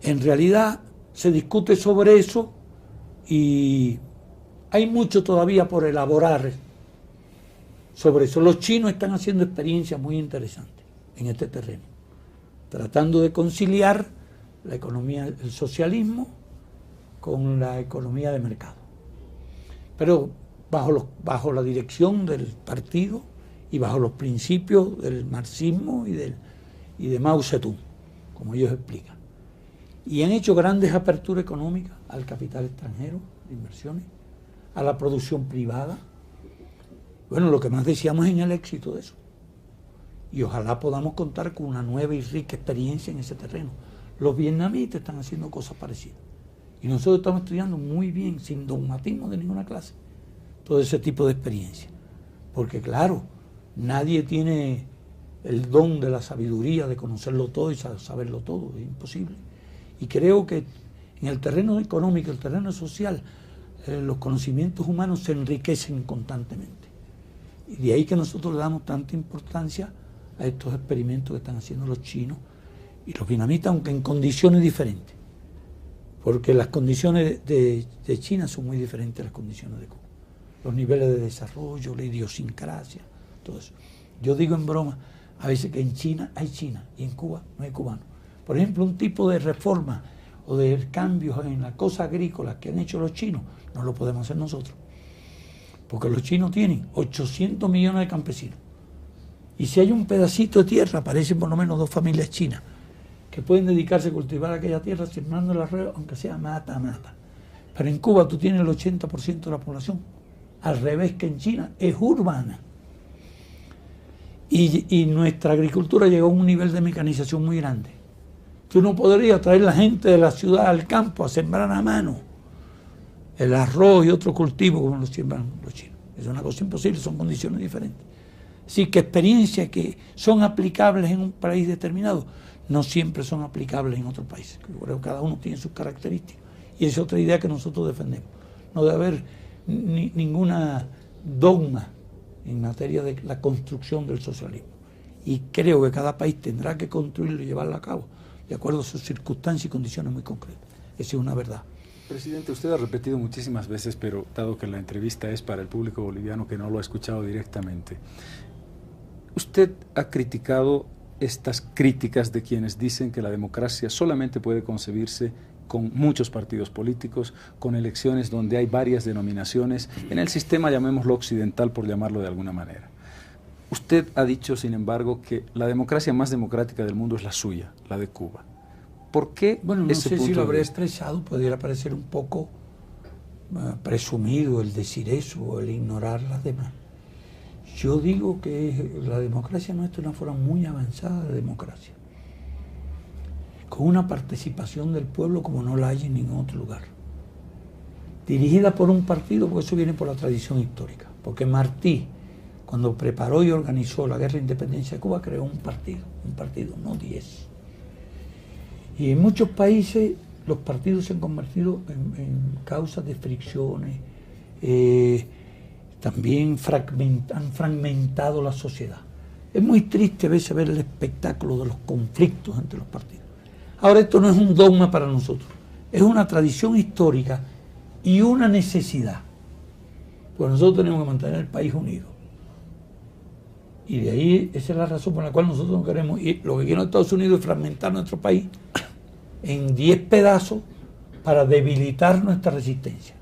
en realidad se discute sobre eso y hay mucho todavía por elaborar sobre eso. Los chinos están haciendo experiencias muy interesantes en este terreno, tratando de conciliar la economía, el socialismo con la economía de mercado. Pero bajo la dirección del partido y bajo los principios del marxismo y de Mao Zedong, como ellos explican. Y han hecho grandes aperturas económicas al capital extranjero, de inversiones, a la producción privada. Bueno, lo que más deseamos es en el éxito de eso. Y ojalá podamos contar con una nueva y rica experiencia en ese terreno. Los vietnamitas están haciendo cosas parecidas. Y nosotros estamos estudiando muy bien, sin dogmatismo de ninguna clase, todo ese tipo de experiencia. Porque claro, nadie tiene el don de la sabiduría de conocerlo todo y saberlo todo, es imposible. Y creo que en el terreno económico, el terreno social, los conocimientos humanos se enriquecen constantemente. Y de ahí que nosotros le damos tanta importancia a estos experimentos que están haciendo los chinos y los vietnamitas, aunque en condiciones diferentes. Porque las condiciones de China son muy diferentes a las condiciones de Cuba. Los niveles de desarrollo, la idiosincrasia, todo eso. Yo digo en broma a veces que en China hay China y en Cuba no hay cubano. Por ejemplo, un tipo de reforma o de cambios en las cosas agrícolas que han hecho los chinos, no lo podemos hacer nosotros. Porque los chinos tienen 800 millones de campesinos. Y si hay un pedacito de tierra, aparecen por lo menos 2 familias chinas que pueden dedicarse a cultivar aquella tierra sembrando el arroyo, aunque sea mata. Pero en Cuba tú tienes el 80% de la población, al revés que en China, es urbana. Y nuestra agricultura llegó a un nivel de mecanización muy grande. Tú no podrías traer la gente de la ciudad al campo a sembrar a mano el arroz y otro cultivo como lo siembran los chinos. Es una cosa imposible, son condiciones diferentes. Así que experiencias que son aplicables en un país determinado no siempre son aplicables en otros países. Creo que cada uno tiene sus características. Y esa es otra idea que nosotros defendemos. No debe haber ninguna dogma en materia de la construcción del socialismo. Y creo que cada país tendrá que construirlo y llevarlo a cabo de acuerdo a sus circunstancias y condiciones muy concretas. Esa es una verdad. Presidente, usted ha repetido muchísimas veces, pero dado que la entrevista es para el público boliviano que no lo ha escuchado directamente, usted ha criticado estas críticas de quienes dicen que la democracia solamente puede concebirse con muchos partidos políticos, con elecciones donde hay varias denominaciones, en el sistema, llamémoslo occidental, por llamarlo de alguna manera. Usted ha dicho, sin embargo, que la democracia más democrática del mundo es la suya, la de Cuba. ¿Por qué? Bueno, no ese sé punto si lo de habré vista? expresado, pudiera parecer un poco presumido el decir eso o el ignorar las demás. Yo digo que la democracia nuestra es una forma muy avanzada de democracia, con una participación del pueblo como no la hay en ningún otro lugar, dirigida por un partido, porque eso viene por la tradición histórica, porque Martí, cuando preparó y organizó la guerra de independencia de Cuba, creó un partido, no 10. Y en muchos países los partidos se han convertido en causas de fricciones, también han fragmentado la sociedad. Es muy triste a veces ver el espectáculo de los conflictos entre los partidos. Ahora, esto no es un dogma para nosotros, es una tradición histórica y una necesidad, pues nosotros tenemos que mantener el país unido. Y de ahí, esa es la razón por la cual nosotros no queremos ir. Lo que quieren Estados Unidos es fragmentar nuestro país en 10 pedazos para debilitar nuestra resistencia.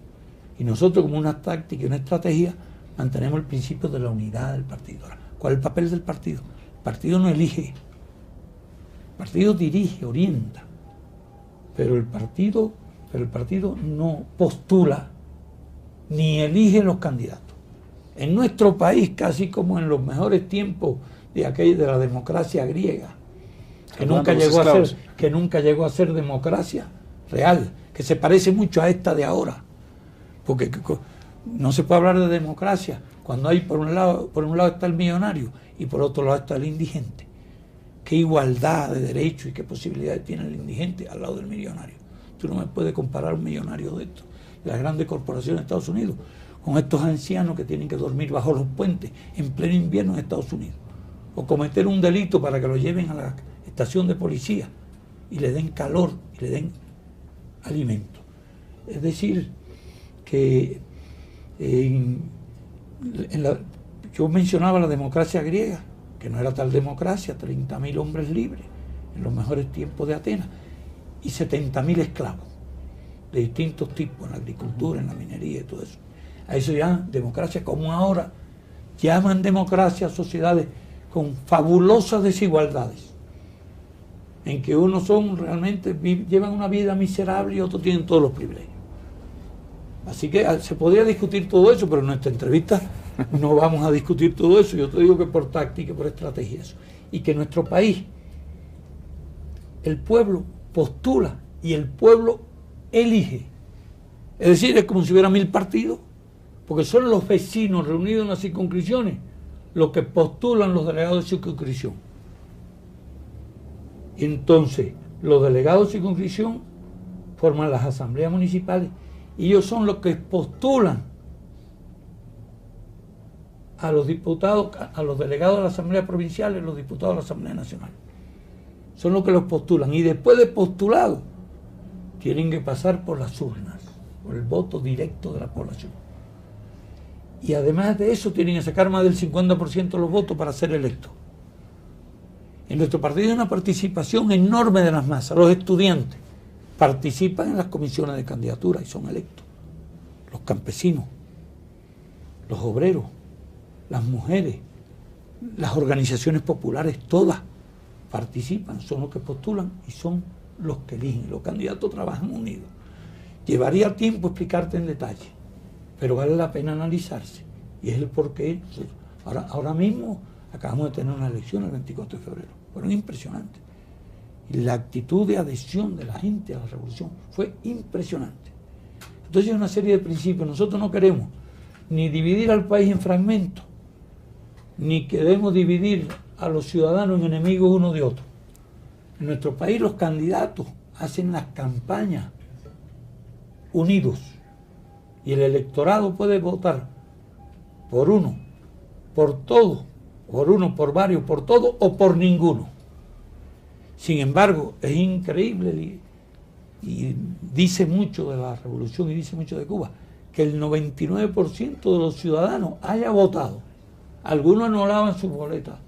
Y nosotros, como una táctica y una estrategia, mantenemos el principio de la unidad del partido. Ahora, ¿cuál es el papel del partido? El partido no elige, el partido dirige, orienta, pero el partido no postula ni elige los candidatos. En nuestro país, casi como en los mejores tiempos de la democracia griega, que nunca llegó a ser democracia real, que se parece mucho a esta de ahora, porque no se puede hablar de democracia cuando hay por un lado está el millonario y por otro lado está el indigente. Qué igualdad de derechos y qué posibilidades tiene el indigente al lado del millonario. Tú no me puedes comparar un millonario de estos, de las grandes corporaciones de Estados Unidos, con estos ancianos que tienen que dormir bajo los puentes en pleno invierno en Estados Unidos, o cometer un delito para que lo lleven a la estación de policía y le den calor y le den alimento. Es decir, que yo mencionaba la democracia griega, que no era tal democracia, 30.000 hombres libres en los mejores tiempos de Atenas y 70.000 esclavos de distintos tipos en la agricultura, en la minería y todo eso. A eso llaman democracia, como ahora llaman democracia a sociedades con fabulosas desigualdades, en que unos llevan una vida miserable y otros tienen todos los privilegios. Así que se podría discutir todo eso, pero en nuestra entrevista no vamos a discutir todo eso. Yo te digo que por táctica, por estrategia, eso. Y que en nuestro país el pueblo postula y el pueblo elige. Es decir, es como si hubiera 1000 partidos, porque son los vecinos reunidos en las circunscripciones los que postulan los delegados de circunscripción. Entonces, los delegados de circunscripción forman las asambleas municipales y ellos son los que postulan a los diputados, a los delegados de la Asamblea Provincial y los diputados de la Asamblea Nacional. Son los que los postulan y después de postulado tienen que pasar por las urnas, por el voto directo de la población. Y además de eso tienen que sacar más del 50% de los votos para ser electos. En nuestro partido hay una participación enorme de las masas. Los estudiantes participan en las comisiones de candidatura y son electos. Los campesinos, los obreros, las mujeres, las organizaciones populares, todas participan, son los que postulan y son los que eligen. Los candidatos trabajan unidos. Llevaría tiempo explicarte en detalle, pero vale la pena analizarse. Y es el porqué. Ahora mismo acabamos de tener una elección el 24 de febrero. Fueron impresionantes. Y la actitud de adhesión de la gente a la revolución fue impresionante. Entonces hay una serie de principios. Nosotros no queremos ni dividir al país en fragmentos, ni queremos dividir a los ciudadanos en enemigos uno de otro. En nuestro país los candidatos hacen las campañas unidos y el electorado puede votar por uno, por todo, por uno, por varios, por todo o por ninguno. Sin embargo, es increíble y dice mucho de la revolución y dice mucho de Cuba, que el 99% de los ciudadanos haya votado. Algunos anulaban sus boletas,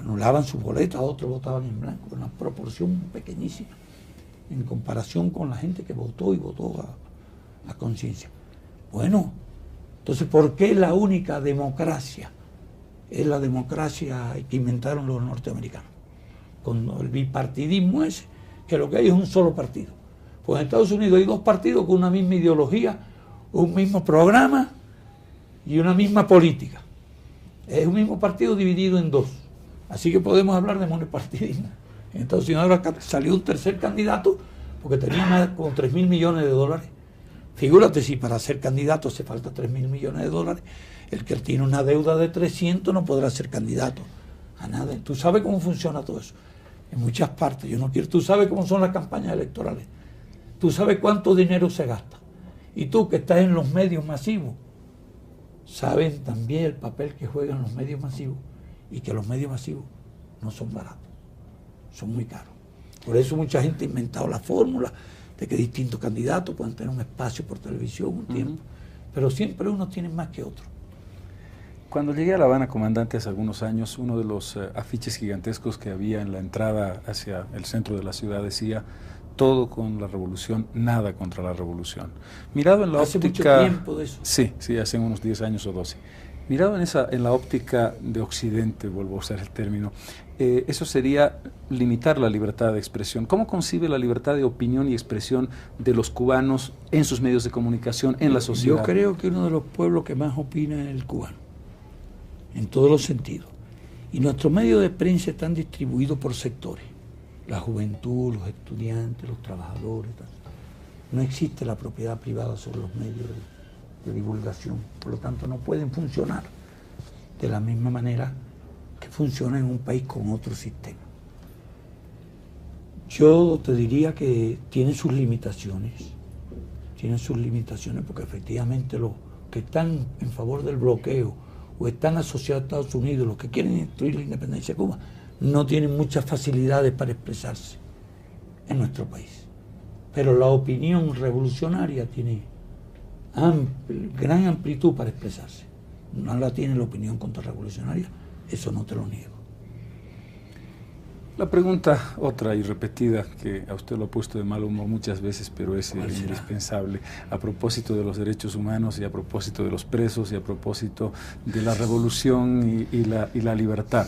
anulaban sus boletas, otros votaban en blanco, una proporción pequeñísima en comparación con la gente que votó y votó a conciencia. Bueno, entonces, ¿por qué la única democracia es la democracia que inventaron los norteamericanos? Con el bipartidismo ese, que lo que hay es un solo partido. Pues en Estados Unidos hay dos partidos con una misma ideología, un mismo programa y una misma política. Es un mismo partido dividido en dos. Así que podemos hablar de monopartidismo. En Estados Unidos ahora salió un tercer candidato porque tenía más como 3.000 millones de dólares. Figúrate, si para ser candidato hace falta 3.000 millones de dólares, el que tiene una deuda de 300 no podrá ser candidato a nada. Tú sabes cómo funciona todo eso. En muchas partes, yo no quiero, tú sabes cómo son las campañas electorales. Tú sabes cuánto dinero se gasta. Y tú que estás en los medios masivos, sabes también el papel que juegan los medios masivos y que los medios masivos no son baratos, son muy caros. Por eso mucha gente ha inventado la fórmula de que distintos candidatos pueden tener un espacio por televisión un tiempo, pero siempre unos tienen más que otros. Cuando llegué a La Habana, comandante, hace algunos años, uno de los afiches gigantescos que había en la entrada hacia el centro de la ciudad decía: todo con la revolución, nada contra la revolución. Mirado en la hace óptica... mucho tiempo de eso. Sí, hace unos 10 años o 12. Mirado en la óptica de Occidente, vuelvo a usar el término, eso sería limitar la libertad de expresión. ¿Cómo concibe la libertad de opinión y expresión de los cubanos en sus medios de comunicación, en la sociedad? Yo creo que uno de los pueblos que más opina es el cubano, en todos los sentidos. Y nuestros medios de prensa están distribuidos por sectores. La juventud, los estudiantes, los trabajadores. Tal. No existe la propiedad privada sobre los medios de divulgación. Por lo tanto, no pueden funcionar de la misma manera que funciona en un país con otro sistema. Yo te diría que tiene sus limitaciones. Tiene sus limitaciones porque efectivamente los que están en favor del bloqueo o están asociados a Estados Unidos, los que quieren destruir la independencia de Cuba, no tienen muchas facilidades para expresarse en nuestro país. Pero la opinión revolucionaria tiene gran amplitud para expresarse. No la tiene la opinión contrarrevolucionaria, eso no te lo niego. La pregunta, otra y repetida, que a usted lo ha puesto de mal humor muchas veces, pero es indispensable, a propósito de los derechos humanos y a propósito de los presos y a propósito de la revolución y la libertad.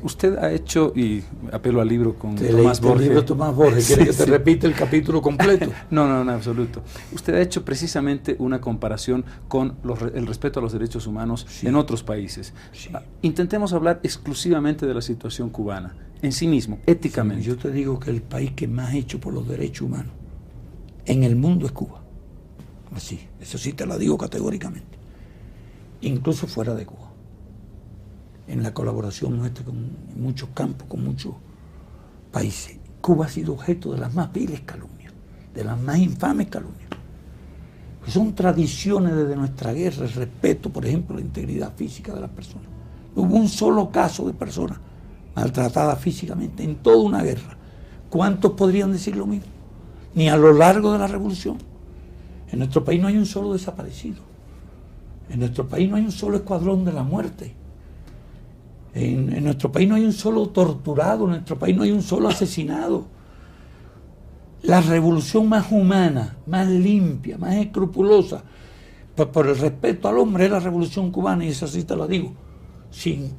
Usted ha hecho, y apelo al libro con Tomás Borges. El libro Tomás Borges, ¿quiere que te repite el capítulo completo? No, en absoluto. Usted ha hecho precisamente una comparación con el respeto a los derechos humanos en otros países. Sí. Intentemos hablar exclusivamente de la situación cubana, en sí mismo, éticamente. Sí, yo te digo que el país que más ha hecho por los derechos humanos en el mundo es Cuba. Así, eso sí te lo digo categóricamente. Incluso fuera de Cuba. En la colaboración nuestra en muchos campos, con muchos países. Cuba ha sido objeto de las más viles calumnias, de las más infames calumnias. Que son tradiciones desde nuestra guerra, el respeto, por ejemplo, a la integridad física de las personas. No hubo un solo caso de personas maltratadas físicamente en toda una guerra. ¿Cuántos podrían decir lo mismo? Ni a lo largo de la revolución. En nuestro país no hay un solo desaparecido. En nuestro país no hay un solo escuadrón de la muerte. En nuestro país no hay un solo torturado, en nuestro país no hay un solo asesinado. La revolución más humana, más limpia, más escrupulosa, por el respeto al hombre, es la revolución cubana, y esa sí te la digo, sin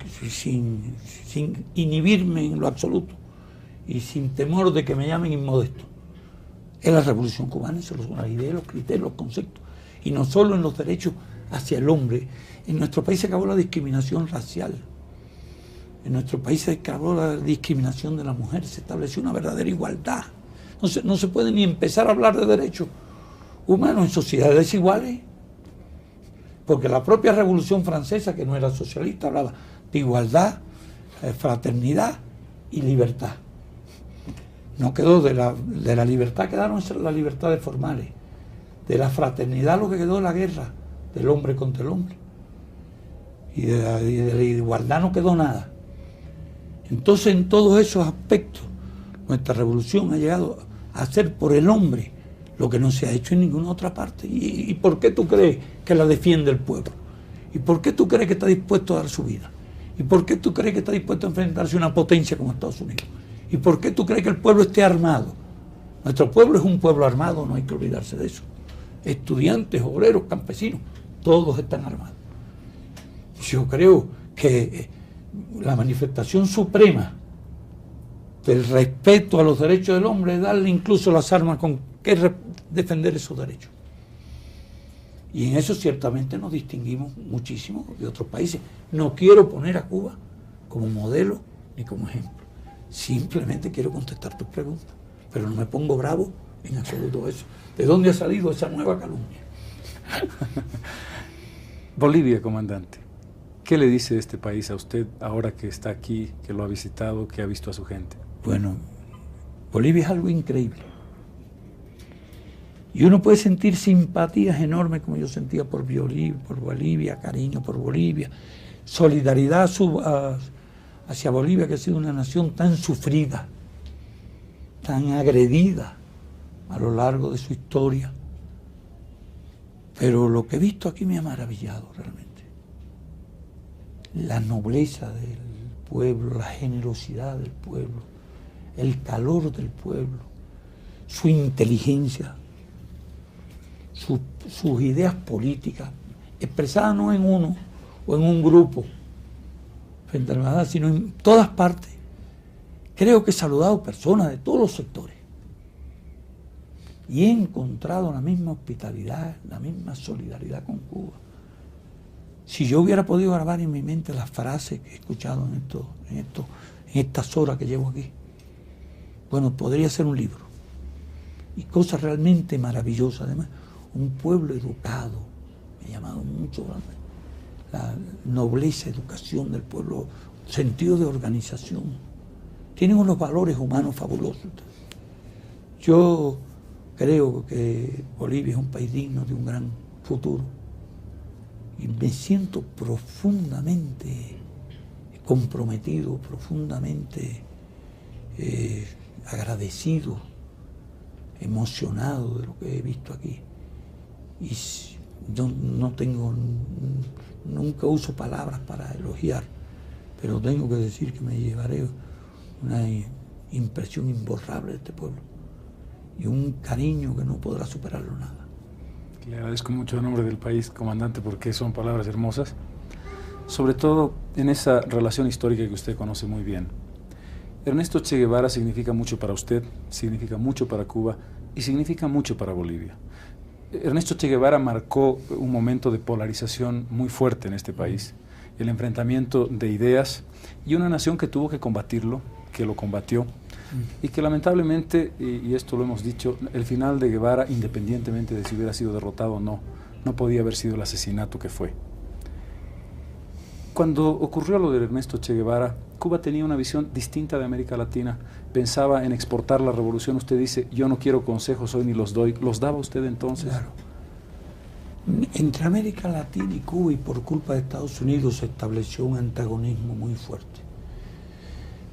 inhibirme en lo absoluto y sin temor de que me llamen inmodesto. Es la revolución cubana, esas son las ideas, los criterios, los conceptos, y no solo en los derechos hacia el hombre. En nuestro país se acabó la discriminación racial. En nuestro país se acabó la discriminación de la mujer, se estableció una verdadera igualdad. No se puede ni empezar a hablar de derechos humanos en sociedades desiguales, porque la propia Revolución Francesa, que no era socialista, hablaba de igualdad, fraternidad y libertad. No quedó de la libertad, quedaron las libertades formales. De la fraternidad lo que quedó es la guerra del hombre contra el hombre. Y de la igualdad no quedó nada. Entonces, en todos esos aspectos, nuestra revolución ha llegado a hacer por el hombre lo que no se ha hecho en ninguna otra parte. ¿Y por qué tú crees que la defiende el pueblo? ¿Y por qué tú crees que está dispuesto a dar su vida? ¿Y por qué tú crees que está dispuesto a enfrentarse a una potencia como Estados Unidos? ¿Y por qué tú crees que el pueblo esté armado? Nuestro pueblo es un pueblo armado, no hay que olvidarse de eso. Estudiantes, obreros, campesinos, todos están armados. Yo creo que la manifestación suprema del respeto a los derechos del hombre es darle incluso las armas con que defender esos derechos. Y en eso ciertamente nos distinguimos muchísimo de otros países. No quiero poner a Cuba como modelo ni como ejemplo. Simplemente quiero contestar tus preguntas. Pero no me pongo bravo en absoluto eso. ¿De dónde ha salido esa nueva calumnia? Bolivia, comandante. ¿Qué le dice este país a usted ahora que está aquí, que lo ha visitado, que ha visto a su gente? Bueno, Bolivia es algo increíble. Y uno puede sentir simpatías enormes como yo sentía por Bolivia, cariño por Bolivia, solidaridad hacia Bolivia, que ha sido una nación tan sufrida, tan agredida a lo largo de su historia. Pero lo que he visto aquí me ha maravillado realmente. La nobleza del pueblo, la generosidad del pueblo, el calor del pueblo, su inteligencia, sus ideas políticas, expresadas no en uno o en un grupo frente a la verdad, sino en todas partes. Creo que he saludado personas de todos los sectores y he encontrado la misma hospitalidad, la misma solidaridad con Cuba. Si yo hubiera podido grabar en mi mente las frases que he escuchado en estas horas que llevo aquí, bueno, podría ser un libro. Y cosas realmente maravillosas. Además, un pueblo educado, me ha llamado mucho la nobleza, educación del pueblo, sentido de organización. Tienen unos valores humanos fabulosos. Yo creo que Bolivia es un país digno de un gran futuro. Y me siento profundamente comprometido, profundamente agradecido, emocionado de lo que he visto aquí. Y no tengo, nunca uso palabras para elogiar, pero tengo que decir que me llevaré una impresión imborrable de este pueblo y un cariño que no podrá superarlo nada. Le agradezco mucho en nombre del país, comandante, porque son palabras hermosas, sobre todo en esa relación histórica que usted conoce muy bien. Ernesto Che Guevara significa mucho para usted, significa mucho para Cuba y significa mucho para Bolivia. Ernesto Che Guevara marcó un momento de polarización muy fuerte en este país, el enfrentamiento de ideas y una nación que tuvo que combatirlo, que lo combatió, y que lamentablemente, y esto lo hemos dicho, el final de Guevara, independientemente de si hubiera sido derrotado o no, no podía haber sido el asesinato que fue. Cuando ocurrió lo de Ernesto Che Guevara, Cuba tenía una visión distinta de América Latina, pensaba en exportar la revolución. Usted dice, yo no quiero consejos hoy ni los doy. ¿Los daba usted entonces? Claro. Entre América Latina y Cuba, y por culpa de Estados Unidos, se estableció un antagonismo muy fuerte.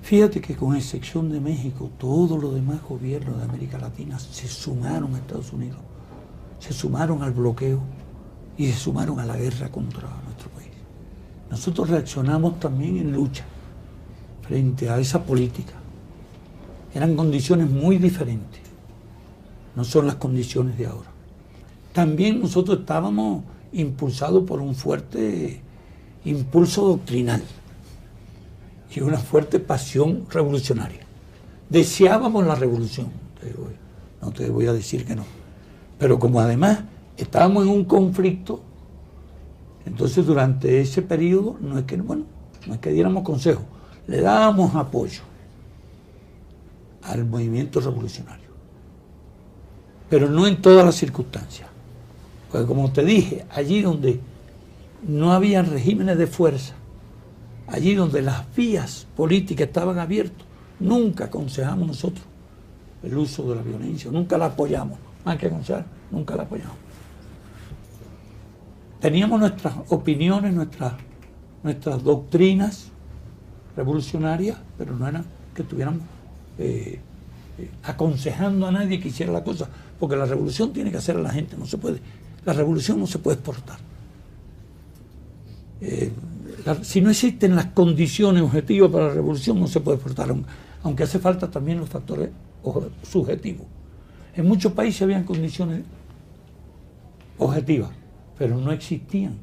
Fíjate que con excepción de México, todos los demás gobiernos de América Latina se sumaron a Estados Unidos, se sumaron al bloqueo y se sumaron a la guerra contra nuestro país. Nosotros reaccionamos también en lucha frente a esa política. Eran condiciones muy diferentes, no son las condiciones de ahora. También nosotros estábamos impulsados por un fuerte impulso doctrinal y una fuerte pasión revolucionaria. Deseábamos la revolución, no te voy a decir que no, pero como además estábamos en un conflicto, entonces durante ese periodo no es que diéramos consejos, le dábamos apoyo al movimiento revolucionario, pero no en todas las circunstancias, porque como te dije, allí donde no había regímenes de fuerza, allí donde las vías políticas estaban abiertas, nunca aconsejamos nosotros el uso de la violencia, nunca la apoyamos, más que aconsejar, nunca la apoyamos. Teníamos nuestras opiniones, nuestras doctrinas revolucionarias, pero no era que estuviéramos aconsejando a nadie que hiciera la cosa, porque la revolución tiene que hacer a la gente, no se puede, la revolución no se puede exportar. Si no existen las condiciones objetivas para la revolución, no se puede exportar, aunque hace falta también los factores subjetivos. En muchos países habían condiciones objetivas, pero no existían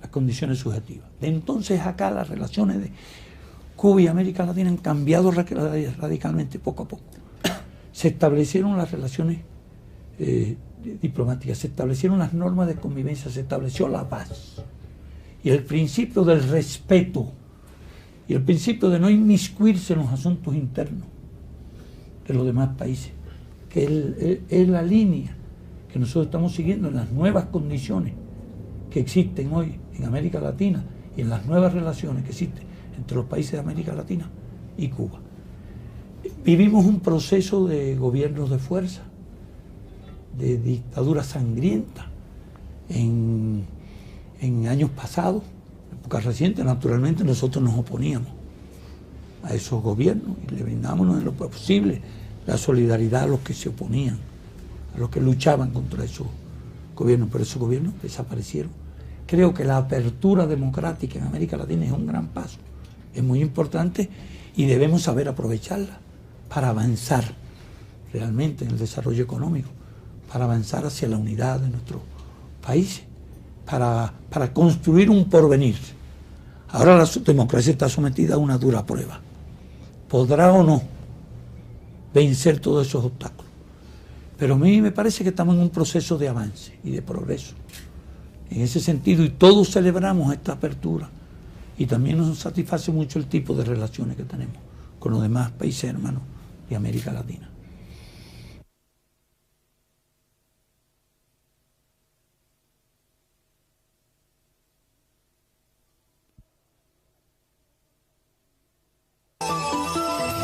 las condiciones subjetivas. De entonces acá las relaciones de Cuba y América Latina han cambiado radicalmente poco a poco. Se establecieron las relaciones diplomáticas, se establecieron las normas de convivencia, se estableció la paz. Y el principio del respeto y el principio de no inmiscuirse en los asuntos internos de los demás países, que es la línea que nosotros estamos siguiendo en las nuevas condiciones que existen hoy en América Latina y en las nuevas relaciones que existen entre los países de América Latina y Cuba. Vivimos un proceso de gobiernos de fuerza, de dictadura sangrienta en años pasados, en épocas recientes. Naturalmente nosotros nos oponíamos a esos gobiernos y le brindábamos en lo posible la solidaridad a los que se oponían, a los que luchaban contra esos gobiernos, pero esos gobiernos desaparecieron. Creo que la apertura democrática en América Latina es un gran paso, es muy importante y debemos saber aprovecharla para avanzar realmente en el desarrollo económico, para avanzar hacia la unidad de nuestros países, para construir un porvenir. Ahora la democracia está sometida a una dura prueba. ¿Podrá o no vencer todos esos obstáculos? Pero a mí me parece que estamos en un proceso de avance y de progreso. En ese sentido, y todos celebramos esta apertura, y también nos satisface mucho el tipo de relaciones que tenemos con los demás países hermanos de América Latina.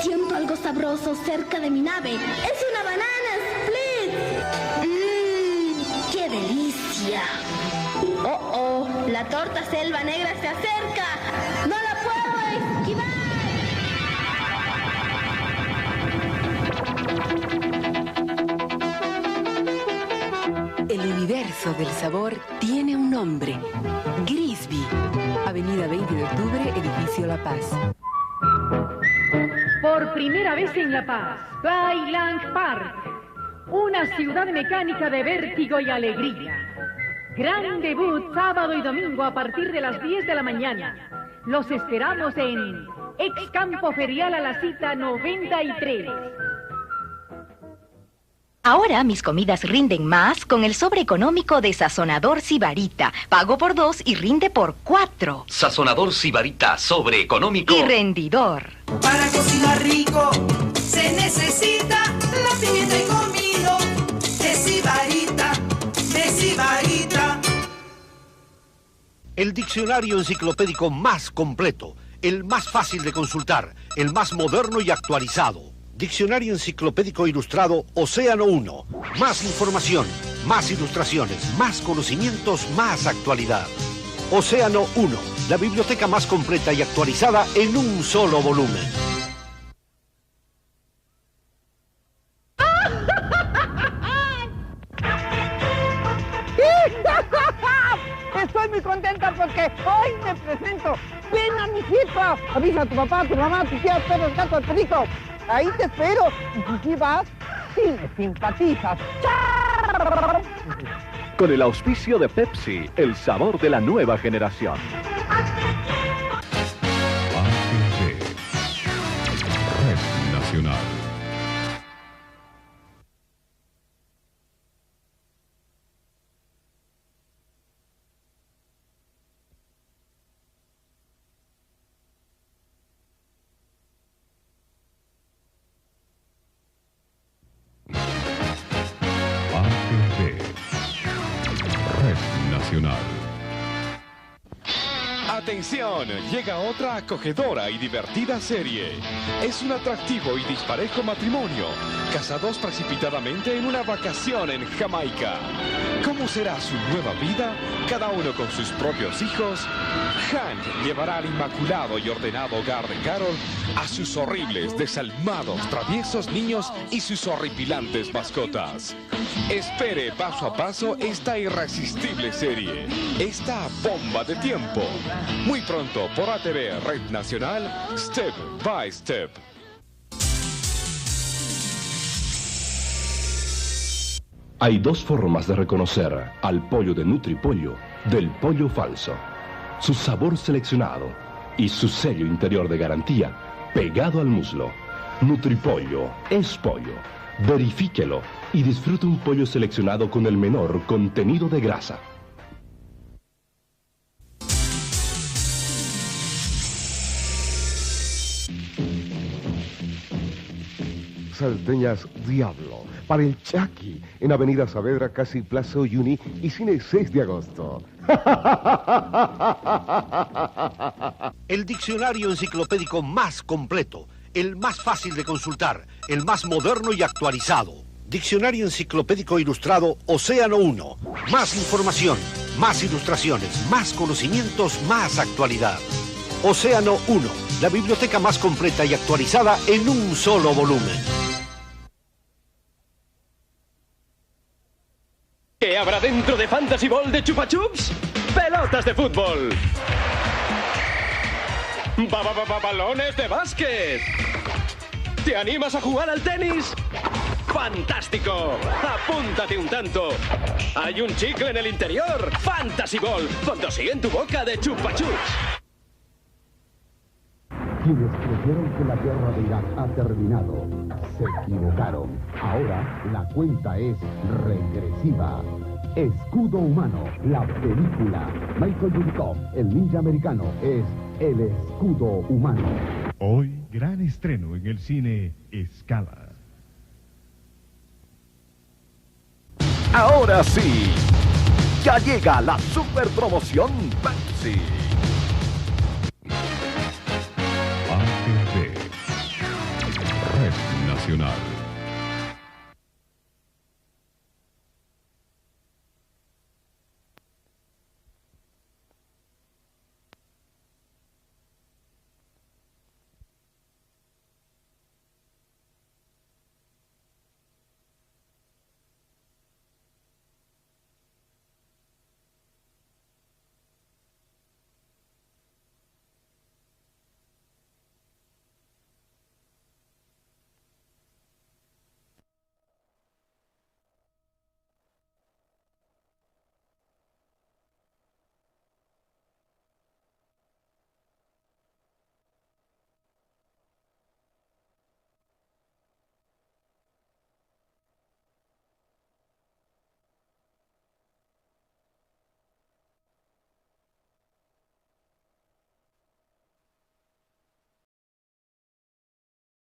Siento algo sabroso cerca de mi nave. ¡Es una banana split! ¡Qué delicia! ¡Oh, oh! La torta selva negra se acerca. ¡No la puedo esquivar! El universo del sabor tiene un nombre. Grisby. Avenida 20 de Octubre, Edificio La Paz. Por primera vez en La Paz, Playland Park, una ciudad mecánica de vértigo y alegría. Gran debut sábado y domingo a partir de las 10 de la mañana. Los esperamos en Ex Campo Ferial a la cita 93. Ahora mis comidas rinden más con el sobre económico de Sazonador Sibarita. Pago por 2 y rinde por 4. Sazonador Sibarita, sobre económico y rendidor. Para cocinar rico se necesita la pimienta y comino de Sibarita, de Sibarita. El diccionario enciclopédico más completo, el más fácil de consultar, el más moderno y actualizado. Diccionario Enciclopédico Ilustrado Océano 1. Más información, más ilustraciones, más conocimientos, más actualidad. Océano 1, la biblioteca más completa y actualizada en un solo volumen. Estoy muy contenta porque hoy me presento. ¡Ven a mi fiesta! Avisa a tu papá, a tu mamá, a tu tía, perro, el gato, el perico. Ahí te espero. Y si vas, si me simpatizas. Con el auspicio de Pepsi, el sabor de la nueva generación. Red Nacional. Nacional. Atención, llega otra acogedora y divertida serie. Es un atractivo y disparejo matrimonio, casados precipitadamente en una vacación en Jamaica. ¿Cómo será su nueva vida? Cada uno con sus propios hijos. Hank llevará al inmaculado y ordenado hogar de Carol a sus horribles, desalmados, traviesos niños y sus horripilantes mascotas. Espere paso a paso esta irresistible serie, esta bomba de tiempo. Muy pronto por ATV Red Nacional, Step by Step. Hay dos formas de reconocer al pollo de Nutripollo del pollo falso. Su sabor seleccionado y su sello interior de garantía pegado al muslo. Nutripollo es pollo. Verifíquelo y disfrute un pollo seleccionado con el menor contenido de grasa. Salteñas Diablo, para el Chaki, en Avenida Saavedra, casi Plaza Uyuni y Cine 6 de agosto. El diccionario enciclopédico más completo, el más fácil de consultar, el más moderno y actualizado. Diccionario enciclopédico ilustrado Océano 1. Más información, más ilustraciones, más conocimientos, más actualidad. Océano 1, la biblioteca más completa y actualizada en un solo volumen. ¿Qué habrá dentro de Fantasy Ball de Chupa Chups? ¡Pelotas de fútbol! ¡Balones de básquet! ¿Te animas a jugar al tenis? ¡Fantástico! ¡Apúntate un tanto! ¡Hay un chicle en el interior! ¡Fantasy Ball! ¡Fantosí en tu boca de Chupa Chups! Quienes creyeron que la guerra de Irak ha terminado, se equivocaron. Ahora la cuenta es regresiva. Escudo Humano, la película. Michael Dudikoff, el ninja americano, es el Escudo Humano. Hoy, gran estreno en el cine Escala. Ahora sí, ya llega la super promoción Pepsi. ATV Red Nacional.